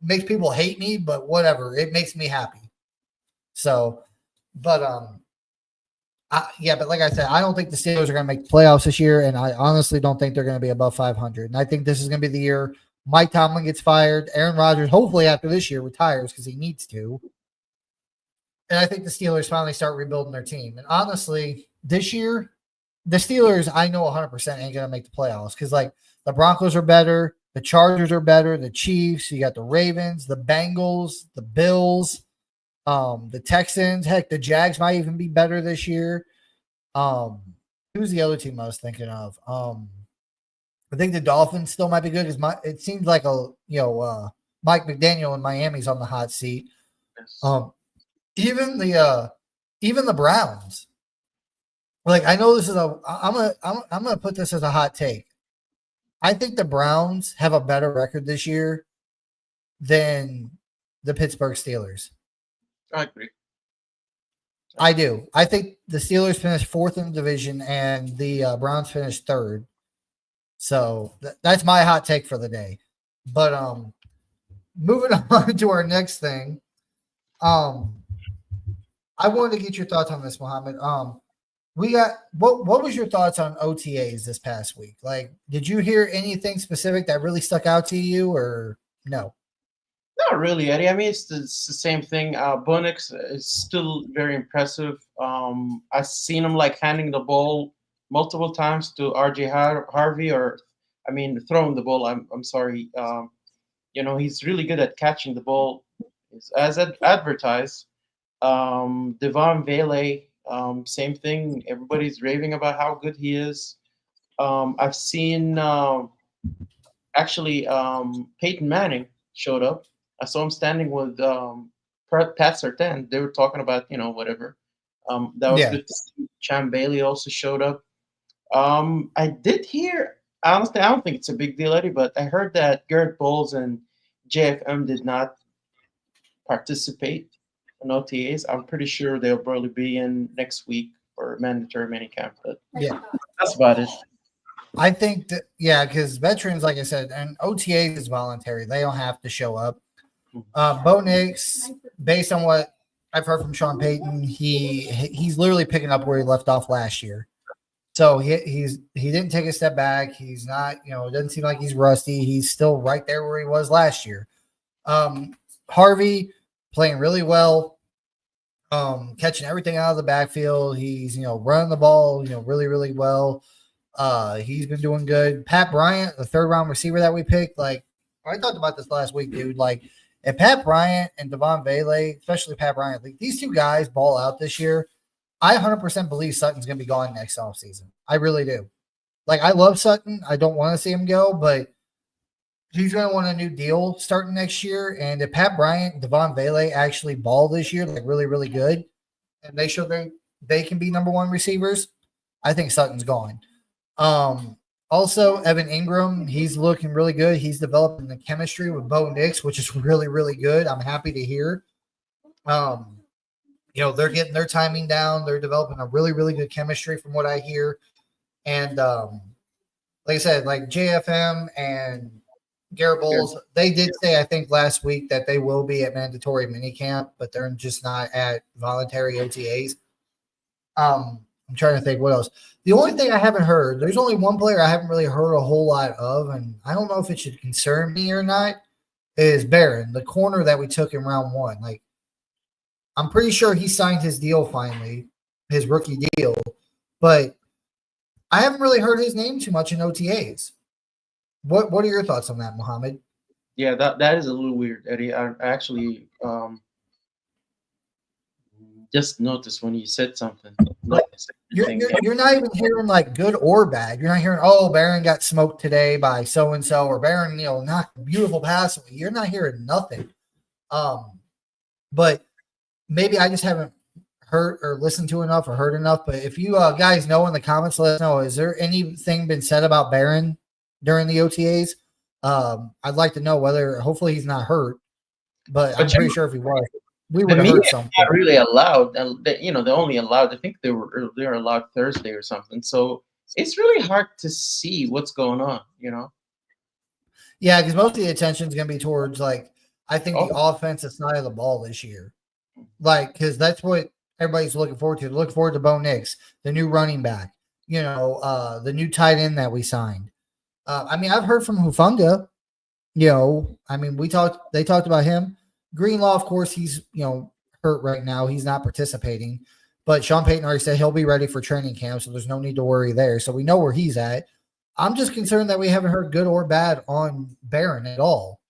makes people hate me, but whatever. It makes me happy. So, but but like I said, I don't think the Steelers are going to make the playoffs this year, and I honestly don't think they're going to be above 500. And I think this is going to be the year Mike Tomlin gets fired. Aaron Rodgers, hopefully after this year, retires because he needs to. And I think the Steelers finally start rebuilding their team. And honestly, this year, the Steelers, I know 100% ain't going to make the playoffs because, like, the Broncos are better, the Chargers are better, the Chiefs, you got the Ravens, the Bengals, the Bills, the Texans. Heck, the Jags might even be better this year. Who's the other team I was thinking of? I think the Dolphins still might be good because it seems like Mike McDaniel in Miami's on the hot seat. Yes. Even the Browns. Like I know this is I'm gonna put this as a hot take. I think the Browns have a better record this year than the Pittsburgh Steelers. I agree. I do. I think the Steelers finished fourth in the division and the Browns finished third. So that's my hot take for the day. But moving on to our next thing. I wanted to get your thoughts on this, Mohammed. We got what was your thoughts on OTAs this past week? Like, did you hear anything specific that really stuck out to you, or no? Not really, Eddie. I mean, it's the same thing. Bonix is still very impressive. I've seen him like handing the ball multiple times to RJ Harvey, or I mean, throwing the ball. I'm sorry. He's really good at catching the ball, as advertised. Devon Vele, same thing. Everybody's raving about how good he is. I've seen actually Peyton Manning showed up. I saw him standing with Pat Sertan. They were talking about whatever. That was good. Cham Bailey also showed up. I did hear, honestly, I don't think it's a big deal, Eddie, but I heard that Garrett Bowles and JFM did not participate in OTAs. I'm pretty sure they'll probably be in next week for mandatory minicamp, but Yeah. that's about it. I think that because veterans, like I said, and OTAs is voluntary. They don't have to show up. Bo Nix, based on what I've heard from Sean Payton, he's literally picking up where he left off last year. So he didn't take a step back. He's not, it doesn't seem like he's rusty. He's still right there where he was last year. Harvey playing really well, catching everything out of the backfield. He's, running the ball, really, really well. He's been doing good. Pat Bryant, the third round receiver that we picked, like I talked about this last week, dude. Like if Pat Bryant and Devon Vele, especially Pat Bryant, like these two guys ball out this year, I 100% believe Sutton's going to be gone next offseason. I really do. Like I love Sutton. I don't want to see him go, but he's going to want a new deal starting next year. And if Pat Bryant and Devon Vele actually ball this year, like really, really good, and they show they can be number one receivers, I think Sutton's gone. Also, Evan Ingram, he's looking really good. He's developing the chemistry with Bo Nix, which is really, really good. I'm happy to hear. Um, they're getting their timing down. They're developing a really, really good chemistry from what I hear. And like I said, like JFM and Garrett Sure. Bowles, they did say, I think last week, that they will be at mandatory minicamp, but they're just not at voluntary OTAs. I'm trying to think what else. The only thing I haven't heard, there's only one player I haven't really heard a whole lot of, and I don't know if it should concern me or not, is Barron, the corner that we took in round one. Like, I'm pretty sure he signed his deal finally, his rookie deal, but I haven't really heard his name too much in OTAs. What are your thoughts on that, Mohammed? Yeah, that is a little weird, Eddie. I actually just noticed when you said something. Like, Not said you're, anything. you're you're not even hearing like good or bad. You're not hearing, oh, Barron got smoked today by so and so, or Barron, knocked a beautiful pass away. You're not hearing nothing. But maybe I just haven't heard or listened to enough or heard enough. But if you guys know in the comments, let us know. Is there anything been said about Barron during the OTAs? I'd like to know whether. Hopefully, he's not hurt, but I'm But pretty sure if he was, we the would have media heard is something. not really allowed, and they're only allowed. I think they're allowed Thursday or something. So it's really hard to see what's going on. Yeah, because most of the attention is going to be towards I think the Oh, offensive side of the ball this year, because that's what everybody's looking forward to. Look forward to Bo Nix, the new running back, the new tight end that we signed. I mean, I've heard from Hufunga. I mean, they talked about him. Greenlaw, of course, he's hurt right now. He's not participating, but Sean Payton already said he'll be ready for training camp, so there's no need to worry there. So we know where he's at. I'm just concerned that we haven't heard good or bad on Barron at all.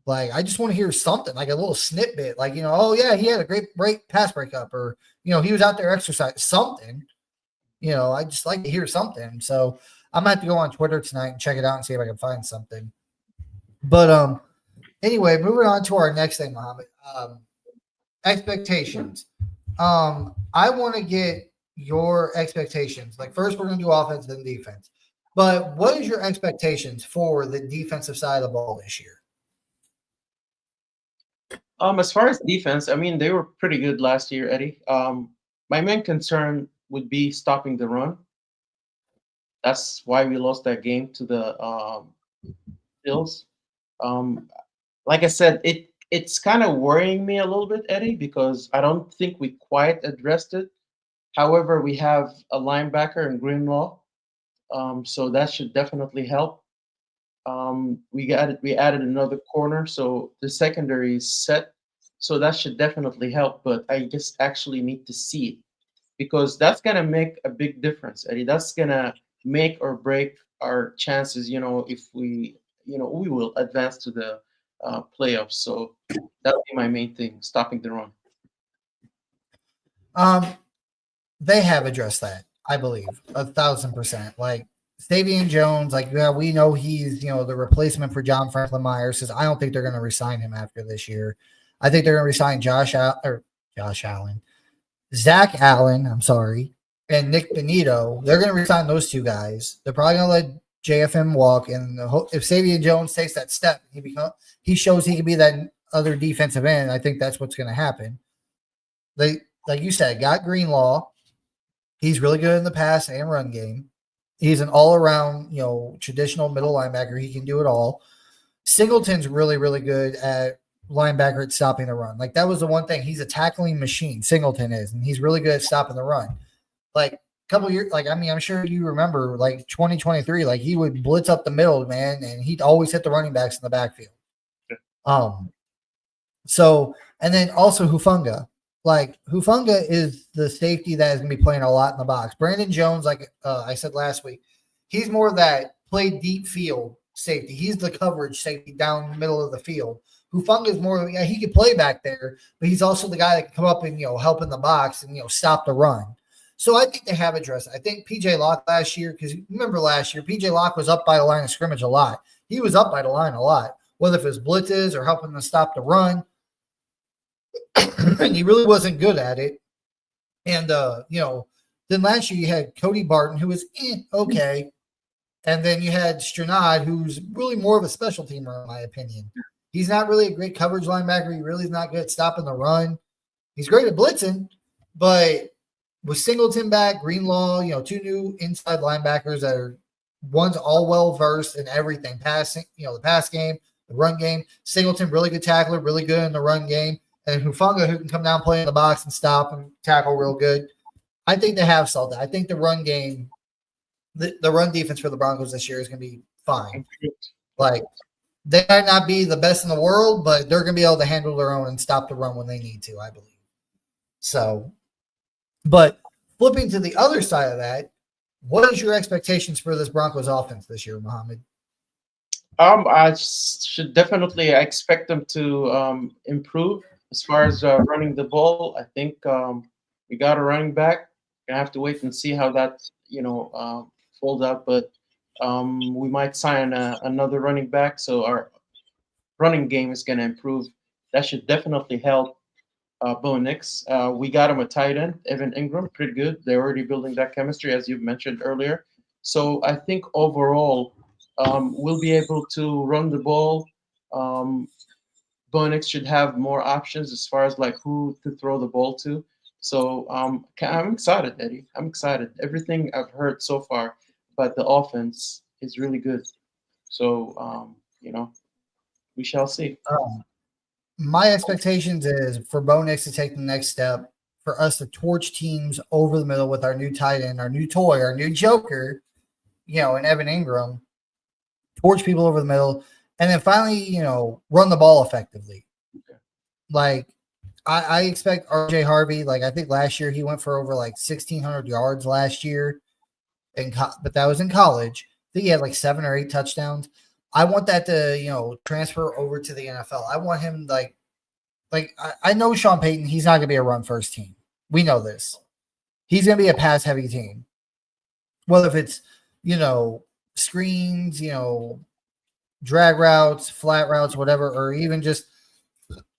Like, I just want to hear something, like a little snippet, like, oh yeah, he had a great pass breakup, or he was out there exercising something. I just like to hear something. So I'm gonna have to go on Twitter tonight and check it out and see if I can find something. But anyway, moving on to our next thing, Mohammed. Expectations. I want to get your expectations. Like, first we're gonna do offense, then defense. But what is your expectations for the defensive side of the ball this year? as far as defense, I mean they were pretty good last year, Eddie. My main concern would be stopping the run. That's why we lost that game to the Bills. Um, like I said, it's kind of worrying me a little bit, Eddie, because I don't think we quite addressed it. However, we have a linebacker in Greenlaw, so that should definitely help. We added another corner, so the secondary is set, so that should definitely help. But I just actually need to see it because that's gonna make a big difference, Eddie. That's gonna make or break our chances. If we will advance to the playoffs. So that'll be my main thing: stopping the run. Um, they have addressed that, I believe, 1,000%. Like, Stavian Jones, like, yeah, we know he's the replacement for John Franklin Myers. Says I don't think they're going to resign him after this year. I think they're going to resign Josh Allen, Zach Allen. I'm sorry, and Nick Benito. They're going to resign those two guys. They're probably going to let JFM walk, and if Stavian Jones takes that step, he shows he can be that other defensive end. I think that's what's going to happen. They, like you said, got Greenlaw. He's really good in the pass and run game. He's an all-around, traditional middle linebacker. He can do it all. Singleton's really, really good at linebacker at stopping the run. Like, that was the one thing. He's a tackling machine. Singleton is, and he's really good at stopping the run. Like, a couple years, I'm sure you remember, 2023, he would blitz up the middle, man, and he'd always hit the running backs in the backfield. So, and then also Hufunga. Like, Hufunga is the safety that is going to be playing a lot in the box. Brandon Jones, like I said last week, he's more of that play deep field safety. He's the coverage safety down the middle of the field. Hufunga is more, he can play back there, but he's also the guy that can come up and, help in the box and, stop the run. So I think they have addressed it. I think PJ Locke last year, because remember last year, PJ Locke was up by the line of scrimmage a lot. He was up by the line a lot, whether if it was blitzes or helping to stop the run. And he really wasn't good at it. And then last year you had Cody Barton, who was okay. And then you had Stranad, who's really more of a special teamer, in my opinion. He's not really a great coverage linebacker. He really is not good at stopping the run. He's great at blitzing, but with Singleton back, Greenlaw, two new inside linebackers that are one's all well versed in everything, passing, the pass game, the run game. Singleton, really good tackler, really good in the run game, and Hufanga, who can come down, play in the box, and stop and tackle real good. I think they have solved that. I think the run game, the run defense for the Broncos this year is going to be fine. Like, they might not be the best in the world, but they're going to be able to handle their own and stop the run when they need to, I believe. So, but flipping to the other side of that, what is your expectations for this Broncos offense this year, Mohammed? I should definitely expect them to improve as far as running the ball. I think we got a running back. Gonna have to wait and see how that folds out, but we might sign another running back, so our running game is gonna improve. That should definitely help Bo Nix. We got him a tight end, Evan Ingram, pretty good. They're already building that chemistry, as you've mentioned earlier. So I think overall, we'll be able to run the ball. Um, Bo Nix should have more options as far as like who to throw the ball to. So I'm excited, Eddie. I'm excited. Everything I've heard so far about the offense is really good. So we shall see. My expectations is for Bo Nix to take the next step, for us to torch teams over the middle with our new tight end, our new toy, our new joker, and Evan Ingram, torch people over the middle, and then finally, run the ball effectively. Like, I expect RJ Harvey, like I think last year he went for over like 1,600 yards last year, but that was in college. I think he had like 7 or 8 touchdowns. I want that to, transfer over to the NFL. I want him I know Sean Payton, he's not going to be a run first team. We know this. He's going to be a pass heavy team. Whether if it's, screens, drag routes, flat routes, whatever, or even just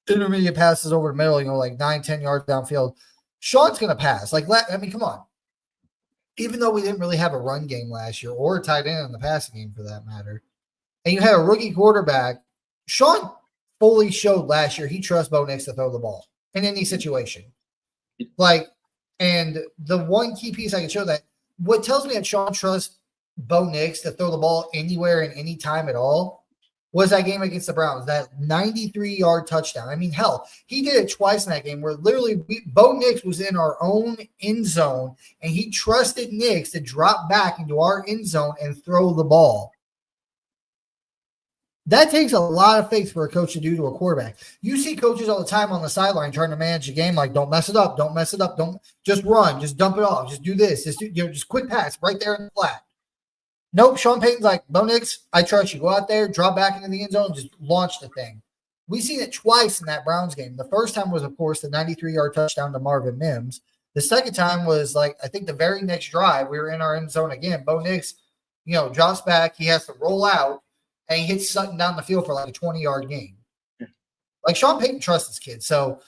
intermediate passes over the middle, like 9-10 yards downfield. Sean's going to pass. Come on. Even though we didn't really have a run game last year or a tight end in the passing game for that matter, and you had a rookie quarterback, Sean fully showed last year he trusts Bo Nix to throw the ball in any situation. And the one key piece I can show that, what tells me that Sean trusts Bo Nix to throw the ball anywhere and any time at all was that game against the Browns, that 93-yard touchdown. I mean, hell, he did it twice in that game where literally Bo Nix was in our own end zone, and he trusted Nix to drop back into our end zone and throw the ball. That takes a lot of faith for a coach to do to a quarterback. You see coaches all the time on the sideline trying to manage the game, like, don't mess it up, don't just run, just dump it off, just do this, just quick pass right there in the flat. Nope, Sean Payton's like, Bo Nix, I trust you. Go out there, drop back into the end zone, just launch the thing. We've seen it twice in that Browns game. The first time was, of course, the 93-yard touchdown to Marvin Mims. The second time was, I think the very next drive, we were in our end zone again. Bo Nix, drops back. He has to roll out, and he hits Sutton down the field for a 20-yard gain. Sean Payton trusts his kids. So,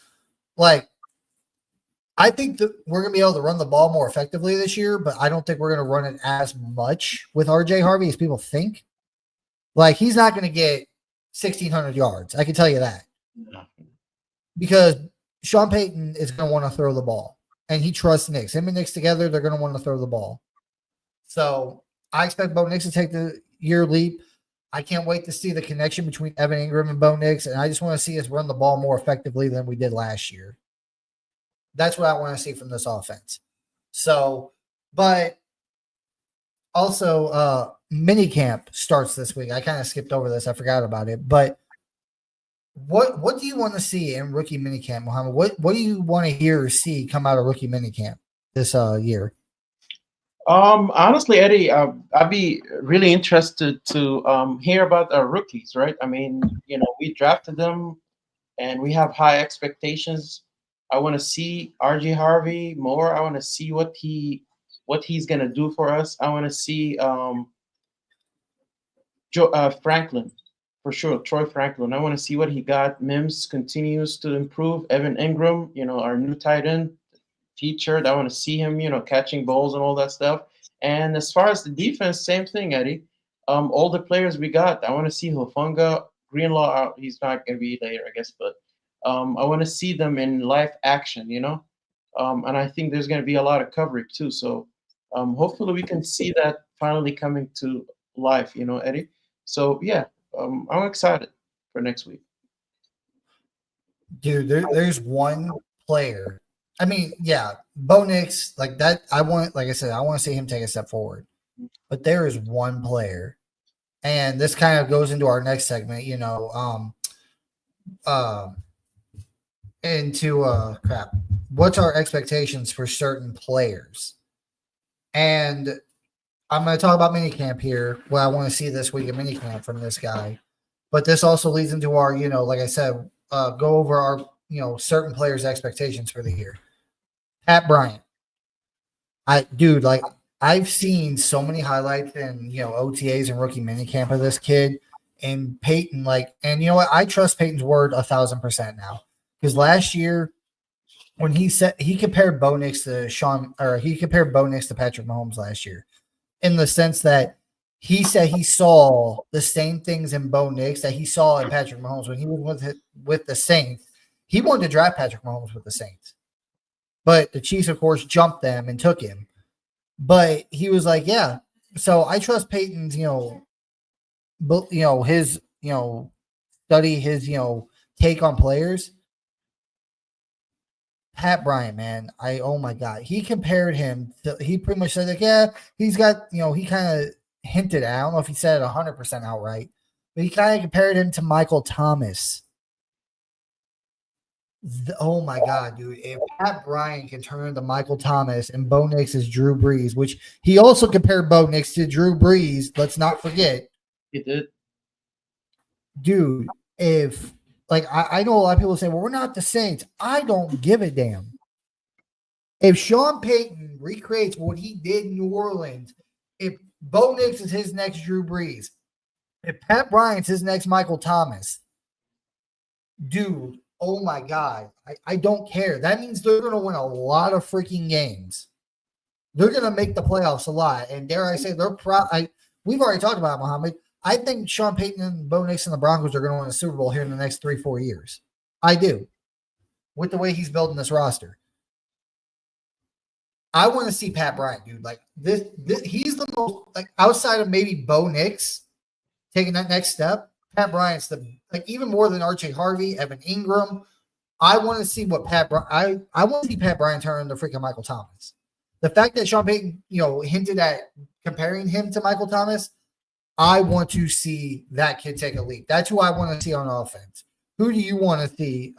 I think that we're going to be able to run the ball more effectively this year, but I don't think we're going to run it as much with RJ Harvey as people think. He's not going to get 1,600 yards. I can tell you that. Because Sean Payton is going to want to throw the ball, and he trusts Nix. Him and Nix together, they're going to want to throw the ball. So I expect Bo Nix to take the year leap. I can't wait to see the connection between Evan Ingram and Bo Nix, and I just want to see us run the ball more effectively than we did last year. That's what I want to see from this offense. So, but also Minicamp starts this week. I kind of skipped over this. I forgot about it. But what do you want to see in rookie Minicamp, Mohammed? What do you want to hear or see come out of rookie Minicamp this year? Honestly, Eddie, I'd be really interested to hear about our rookies, right? I mean, we drafted them and we have high expectations. I want to see RJ Harvey more. I want to see what he's gonna do for us. I want to see Franklin for sure, Troy Franklin. I want to see what he got. Mims continues to improve. Evan Ingram, our new tight end featured. I want to see him, catching balls and all that stuff. And as far as the defense, same thing, Eddie. All the players we got, I want to see Hufanga, Greenlaw out. He's not gonna be later, I guess, but I want to see them in live action, you know, and I think there's going to be a lot of coverage too. So hopefully we can see that finally coming to life, you know, Eddie. So yeah, I'm excited for next week. Dude, there's one player. I mean, yeah, Bo Nix, like that. Like I said, I want to see him take a step forward. But there is one player, and this kind of goes into our next segment. Uh, into crap. What's our expectations for certain players? And I'm going to talk about minicamp here. What I want to see this week in minicamp from this guy. But this also leads into our, like I said, go over our, certain players' expectations for the year. Pat Bryant. Like I've seen so many highlights and OTAs and rookie minicamp of this kid and Peyton. And you know what? I trust Peyton's word 1,000% now because last year when he said he compared Bo Nix to Patrick Mahomes last year in the sense that he said he saw the same things in Bo Nix that he saw in Patrick Mahomes when he was with the Saints. He wanted to draft Patrick Mahomes with the Saints, but the Chiefs, of course, jumped them and took him. But he was like, yeah. So I trust Peyton's, his, study, his, take on players. Pat Bryant, man, oh my God, he compared him to, he pretty much said like, yeah, he's got, he kind of hinted at, I don't know if he said it 100% outright, but he kind of compared him to Michael Thomas. Oh my God, dude, if Pat Bryant can turn into Michael Thomas and Bo Nix is Drew Brees, which he also compared Bo Nix to Drew Brees, let's not forget. He did. Dude, if like I know a lot of people say, well, we're not the Saints. I don't give a damn. If Sean Payton recreates what he did in New Orleans, if Bo Nix is his next Drew Brees, if Pat Bryant's his next Michael Thomas, dude, oh my God, I don't care. That means they're going to win a lot of freaking games. They're going to make the playoffs a lot. And dare I say, we've already talked about it, Muhammad. I think Sean Payton and Bo Nix and the Broncos are going to win a Super Bowl here in the next 3-4 years. I do. With the way he's building this roster. I want to see Pat Bryant, dude. Like this he's the most, like, outside of maybe Bo Nix taking that next step. Pat Bryant's even more than RJ Harvey, Evan Ingram. I want to see what I want to see Pat Bryant turn into freaking Michael Thomas. The fact that Sean Payton, hinted at comparing him to Michael Thomas, I want to see that kid take a leap. That's who I want to see on offense. Who do you want to see?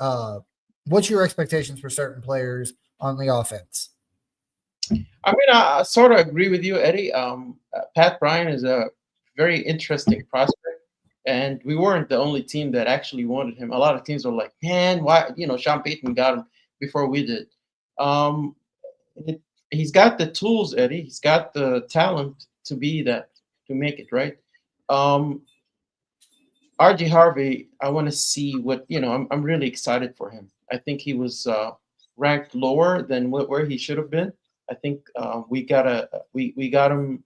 What's your expectations for certain players on the offense? I mean, I sort of agree with you, Eddie. Pat Bryant is a very interesting prospect, and we weren't the only team that actually wanted him. A lot of teams were like, "Man, why?" Sean Payton got him before we did. Um, he's got the tools, Eddie. He's got the talent to be that, to make it right. RJ Harvey, I want to see what I'm really excited for him. I think he was ranked lower than where he should have been. I think we got him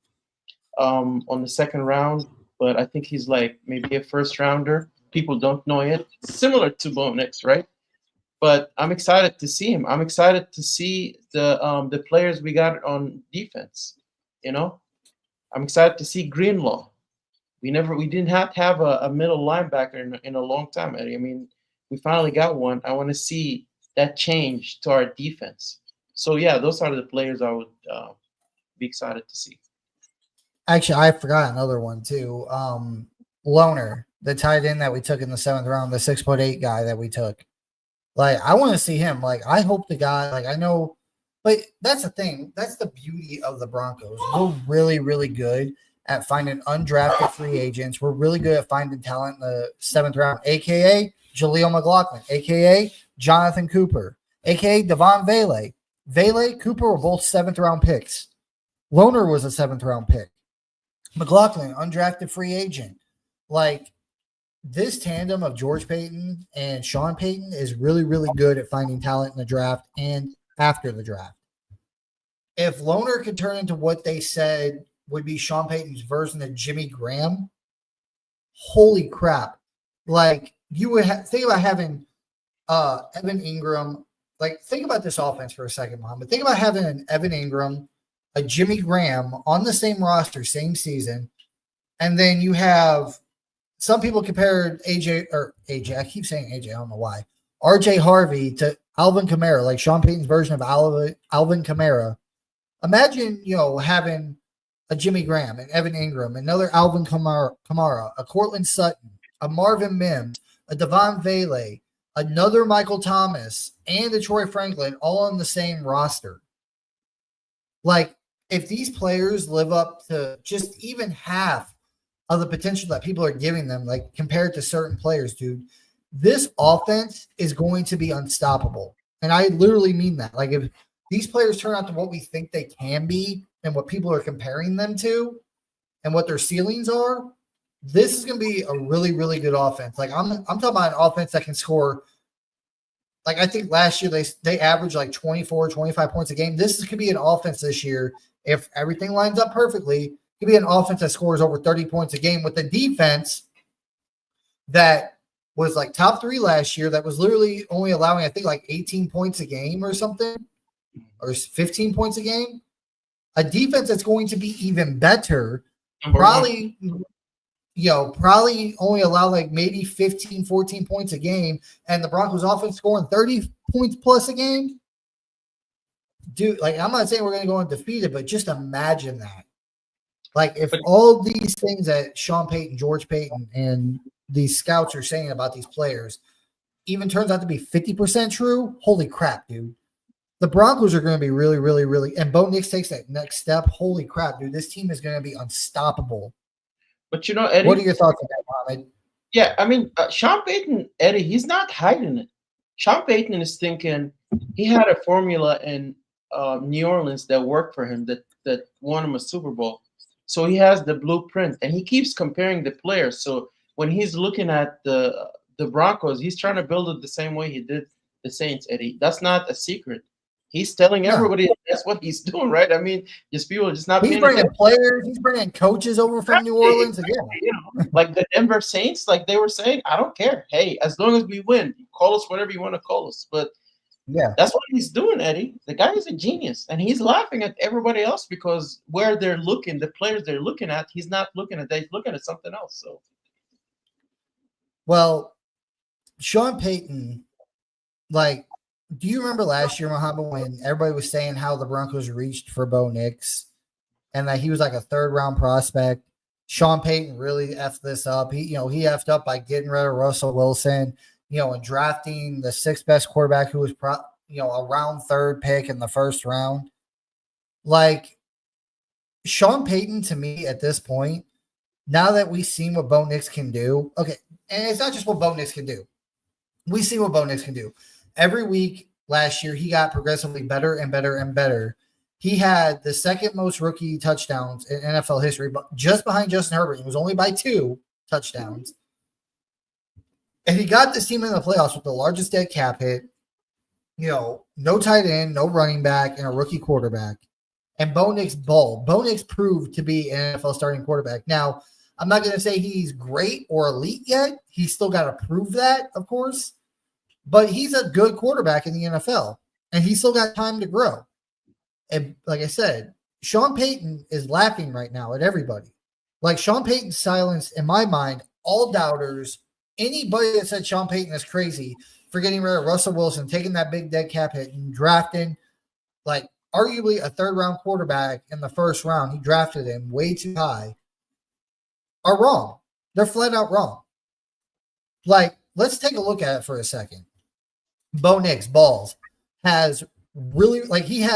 on the second round, but I think he's like maybe a first rounder. People don't know it. Similar to Bo Nix, right? But I'm excited to see him. I'm excited to see the players we got on defense. I'm excited to see Greenlaw. We didn't have a middle linebacker in a long time, Eddie. I mean, we finally got one. I want to see that change to our defense. So yeah, those are the players I would be excited to see. Actually, I forgot another one too. Loner, the tight end that we took in the 7th round, the 6'8" guy that we took. Like, I want to see him. Like, I hope the guy, like, I know, but that's the thing. That's the beauty of the Broncos. We're really, really good at finding undrafted free agents. We're really good at finding talent in the 7th round, aka Jaleel McLaughlin, aka Jonathan Cooper, aka Devon Vele. Vele, Cooper were both 7th round picks. Loner was a 7th round pick. McLaughlin, undrafted free agent. Like, this tandem of George Payton and Sean Payton is really, really good at finding talent in the draft and after the draft. If Loner could turn into what they said would be Sean Payton's version of Jimmy Graham, holy crap. Like, you would think about having Evan Ingram. Like, think about this offense for a second, Mohammed. Think about having an Evan Ingram, a Jimmy Graham on the same roster, same season, and then you have some people compared AJ. I keep saying AJ. I don't know why. RJ Harvey to Alvin Kamara, like Sean Payton's version of Alvin Kamara. Imagine, having a Jimmy Graham and Evan Ingram, another Alvin Kamara, a Cortland Sutton, a Marvin Mims, a Devon Vele, another Michael Thomas, and a Troy Franklin all on the same roster. Like, if these players live up to just even half of the potential that people are giving them, like compared to certain players, dude, this offense is going to be unstoppable. And I literally mean that. Like, if these players turn out to what we think they can be and what people are comparing them to and what their ceilings are, this is going to be a really, really good offense. Like, I'm talking about an offense that can score. Like, I think last year they averaged like 24, 25 points a game. This could be an offense this year, if everything lines up perfectly, could be an offense that scores over 30 points a game with a defense that was like top 3 last year, that was literally only allowing, I think, like 18 points a game or something, or 15 points a game. A defense that's going to be even better, probably only allow like maybe 15, 14 points a game, and the Broncos offense scoring 30 points plus a game. Dude, like, I'm not saying we're going to go undefeated, but just imagine that. Like, if all these things that Sean Payton, George Payton, and these scouts are saying about these players even turns out to be 50% true, holy crap, dude. The Broncos are going to be really, really, really, and Bo Nix takes that next step. Holy crap, dude. This team is going to be unstoppable. But Eddie, what are your thoughts on that, Mohammed? Yeah, I mean, Sean Payton, Eddie, he's not hiding it. Sean Payton is thinking he had a formula in New Orleans that worked for him, that won him a Super Bowl. So he has the blueprint, and he keeps comparing the players. So when he's looking at the Broncos, he's trying to build it the same way he did the Saints, Eddie. That's not a secret. He's telling everybody that's what he's doing, right? I mean, just people are just not. He's bringing players. He's bringing coaches over from New Orleans again. Like the Denver Saints, like they were saying, I don't care. Hey, as long as we win, call us whatever you want to call us. But yeah, that's what he's doing, Eddie. The guy is a genius, and he's laughing at everybody else because where they're looking, the players they're looking at, he's not looking at that. He's looking at something else. So, well, Sean Payton, like, do you remember last year, Muhammad, when everybody was saying how the Broncos reached for Bo Nix and that he was like a 3rd-round prospect? Sean Payton really effed this up. He effed up by getting rid of Russell Wilson, and drafting the 6th best quarterback who was, a round 3rd pick in the 1st round. Like, Sean Payton, to me, at this point, now that we've seen what Bo Nix can do, okay, and it's not just what Bo Nix can do. We see what Bo Nix can do. Every week last year, he got progressively better and better and better. He had the 2nd most rookie touchdowns in NFL history, but just behind Justin Herbert. It was only by 2 touchdowns. And he got this team in the playoffs with the largest dead cap hit, no tight end, no running back, and a rookie quarterback. And Bo Nix balled. Bo Nix proved to be an NFL starting quarterback. Now, I'm not going to say he's great or elite yet. He's still got to prove that, of course. But he's a good quarterback in the NFL, and he's still got time to grow. And like I said, Sean Payton is laughing right now at everybody. Like, Sean Payton silenced, in my mind, all doubters, anybody that said Sean Payton is crazy for getting rid of Russell Wilson, taking that big dead cap hit, and drafting, like, arguably a 3rd-round quarterback in the 1st round. He drafted him way too high. Are wrong. They're flat out wrong. Like, let's take a look at it for a second. Bo Nix, balls, has really, like, he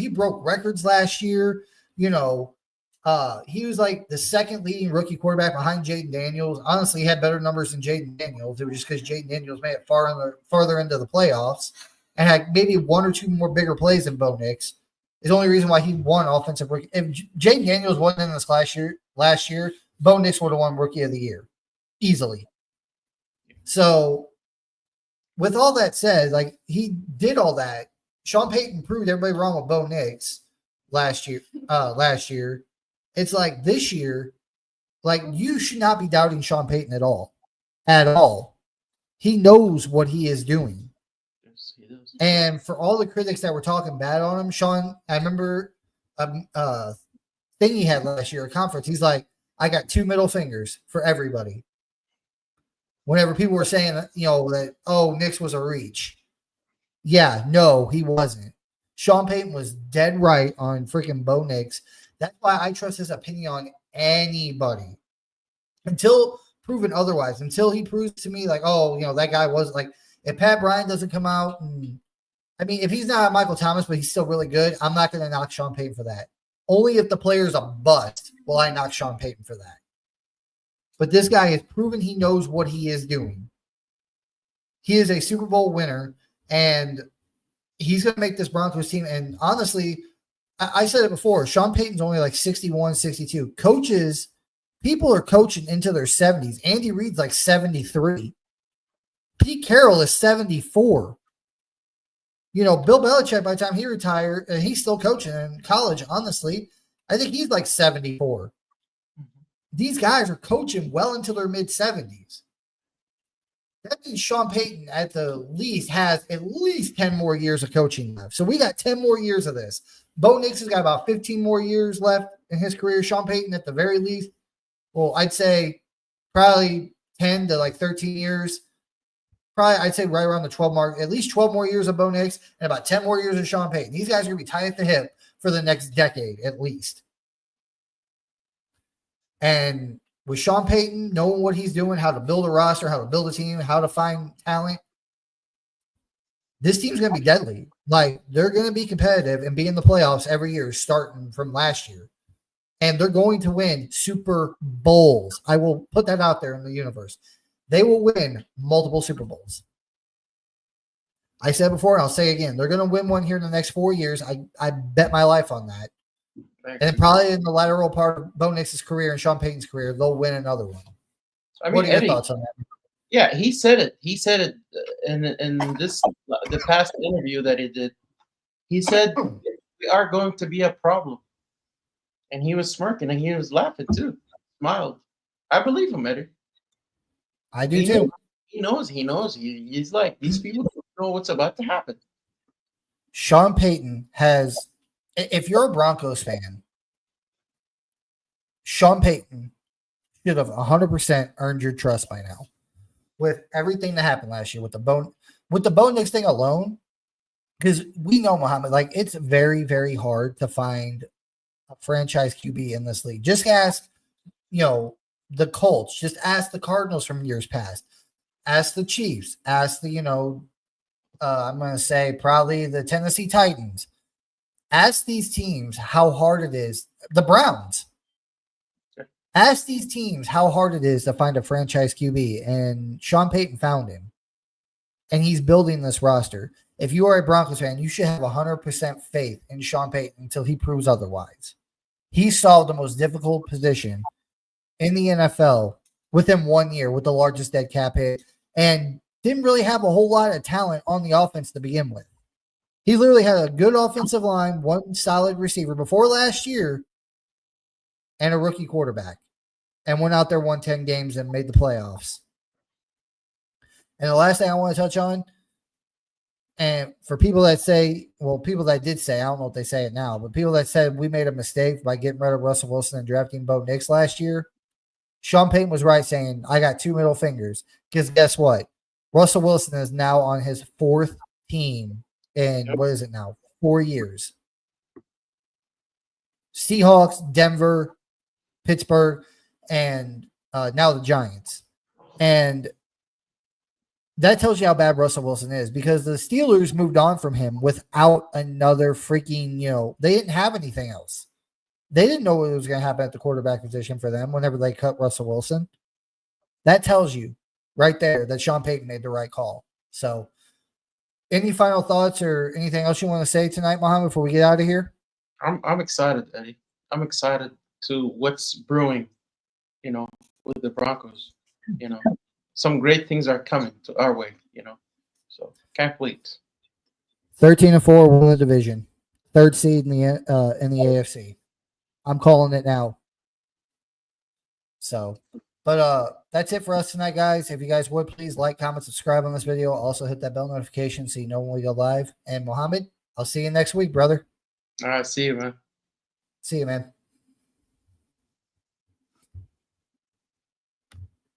broke records last year. He was like the 2nd leading rookie quarterback behind Jaden Daniels. Honestly, he had better numbers than Jaden Daniels. It was just because Jaden Daniels made it farther into the playoffs and had maybe 1 or 2 more bigger plays than Bo Nix. Is the only reason why he won offensive rookie. If Jaden Daniels wasn't in this last year, Bo Nix would have won Rookie of the Year easily. So, with all that said, like, he did all that. Sean Payton proved everybody wrong with Bo Nix last year. It's like this year, like, you should not be doubting Sean Payton at all. At all. He knows what he is doing. Yes, he does. And for all the critics that were talking bad on him, Sean, I remember thing he had last year at conference. He's like, I got 2 middle fingers for everybody. Whenever people were saying, that, oh, Nix was a reach. Yeah, no, he wasn't. Sean Payton was dead right on freaking Bo Nix. That's why I trust his opinion on anybody until proven otherwise. Until he proves to me like, oh, that guy was like, if Pat Bryant doesn't come out and if he's not Michael Thomas, but he's still really good, I'm not going to knock Sean Payton for that. Only if the player's a bust will I knock Sean Payton for that. But this guy has proven he knows what he is doing. He is a Super Bowl winner, and he's going to make this Broncos team. And honestly, I said it before, Sean Payton's only like 61, 62. Coaches, people are coaching into their 70s. Andy Reid's like 73. Pete Carroll is 74. Bill Belichick, by the time he retired, and he's still coaching in college, honestly, I think he's like 74. These guys are coaching well into their mid-70s. That means Sean Payton at the least has at least 10 more years of coaching left. So we got 10 more years of this. Bo Nix has got about 15 more years left in his career. Sean Payton at the very least, well, I'd say probably 10 to like 13 years. Probably, I'd say right around the 12 mark, at least 12 more years of Bo Nix and about 10 more years of Sean Payton. These guys are going to be tied at the hip for the next decade at least. And with Sean Payton knowing what he's doing, how to build a roster, how to build a team, how to find talent, this team's going to be deadly. Like, they're going to be competitive and be in the playoffs every year starting from last year. And they're going to win Super Bowls. I will put that out there in the universe. They will win multiple Super Bowls. I said before, and I'll say again, they're going to win one here in the next 4 years. I bet my life on that. And then probably in the lateral part of Bo Nix's career and Sean Payton's career, they'll win another one. What are your thoughts on that? Yeah, he said it. He said it in the past interview that he did. He said we are going to be a problem, and he was smirking and he was laughing too, smiled. I believe him, Eddie. I do too. He knows. He's like, these people don't know what's about to happen. Sean Payton has. If you're a Broncos fan, Sean Payton should have 100% earned your trust by now. With everything that happened last year with the Bo Nix thing alone, because we know, Muhammad, like, it's very, very hard to find a franchise QB in this league. Just ask, the Colts. Just ask the Cardinals from years past. Ask the Chiefs. Ask the, I'm going to say probably the Tennessee Titans. Ask these teams how hard it is. The Browns. Ask these teams how hard it is to find a franchise QB, and Sean Payton found him. And he's building this roster. If you are a Broncos fan, you should have 100% faith in Sean Payton until he proves otherwise. He solved the most difficult position in the NFL within 1 year with the largest dead cap hit, and didn't really have a whole lot of talent on the offense to begin with. He literally had a good offensive line, one solid receiver before last year, and a rookie quarterback, and went out there, won 10 games, and made the playoffs. And the last thing I want to touch on, and for people that say, well, people that did say, I don't know if they say it now, but people that said we made a mistake by getting rid of Russell Wilson and drafting Bo Nix last year, Sean Payton was right saying, I got 2 middle fingers. Because guess what? Russell Wilson is now on his 4th team in, what is it now, 4 years. Seahawks, Denver, Pittsburgh, and now the Giants. And that tells you how bad Russell Wilson is, because the Steelers moved on from him without another freaking, they didn't have anything else. They didn't know what was going to happen at the quarterback position for them whenever they cut Russell Wilson. That tells you right there that Sean Payton made the right call. So, any final thoughts or anything else you want to say tonight, Mohammed, before we get out of here? I'm excited, Eddie. I'm excited to what's brewing, with the Broncos. Some great things are coming to our way, So can't wait. 13-4, win the division, 3rd seed in the AFC. I'm calling it now. So But that's it for us tonight, guys. If you guys would please like, comment, subscribe on this video. Also hit that bell notification so you know when we go live. And Mohammed, I'll see you next week, brother. All right, see you, man. See you, man.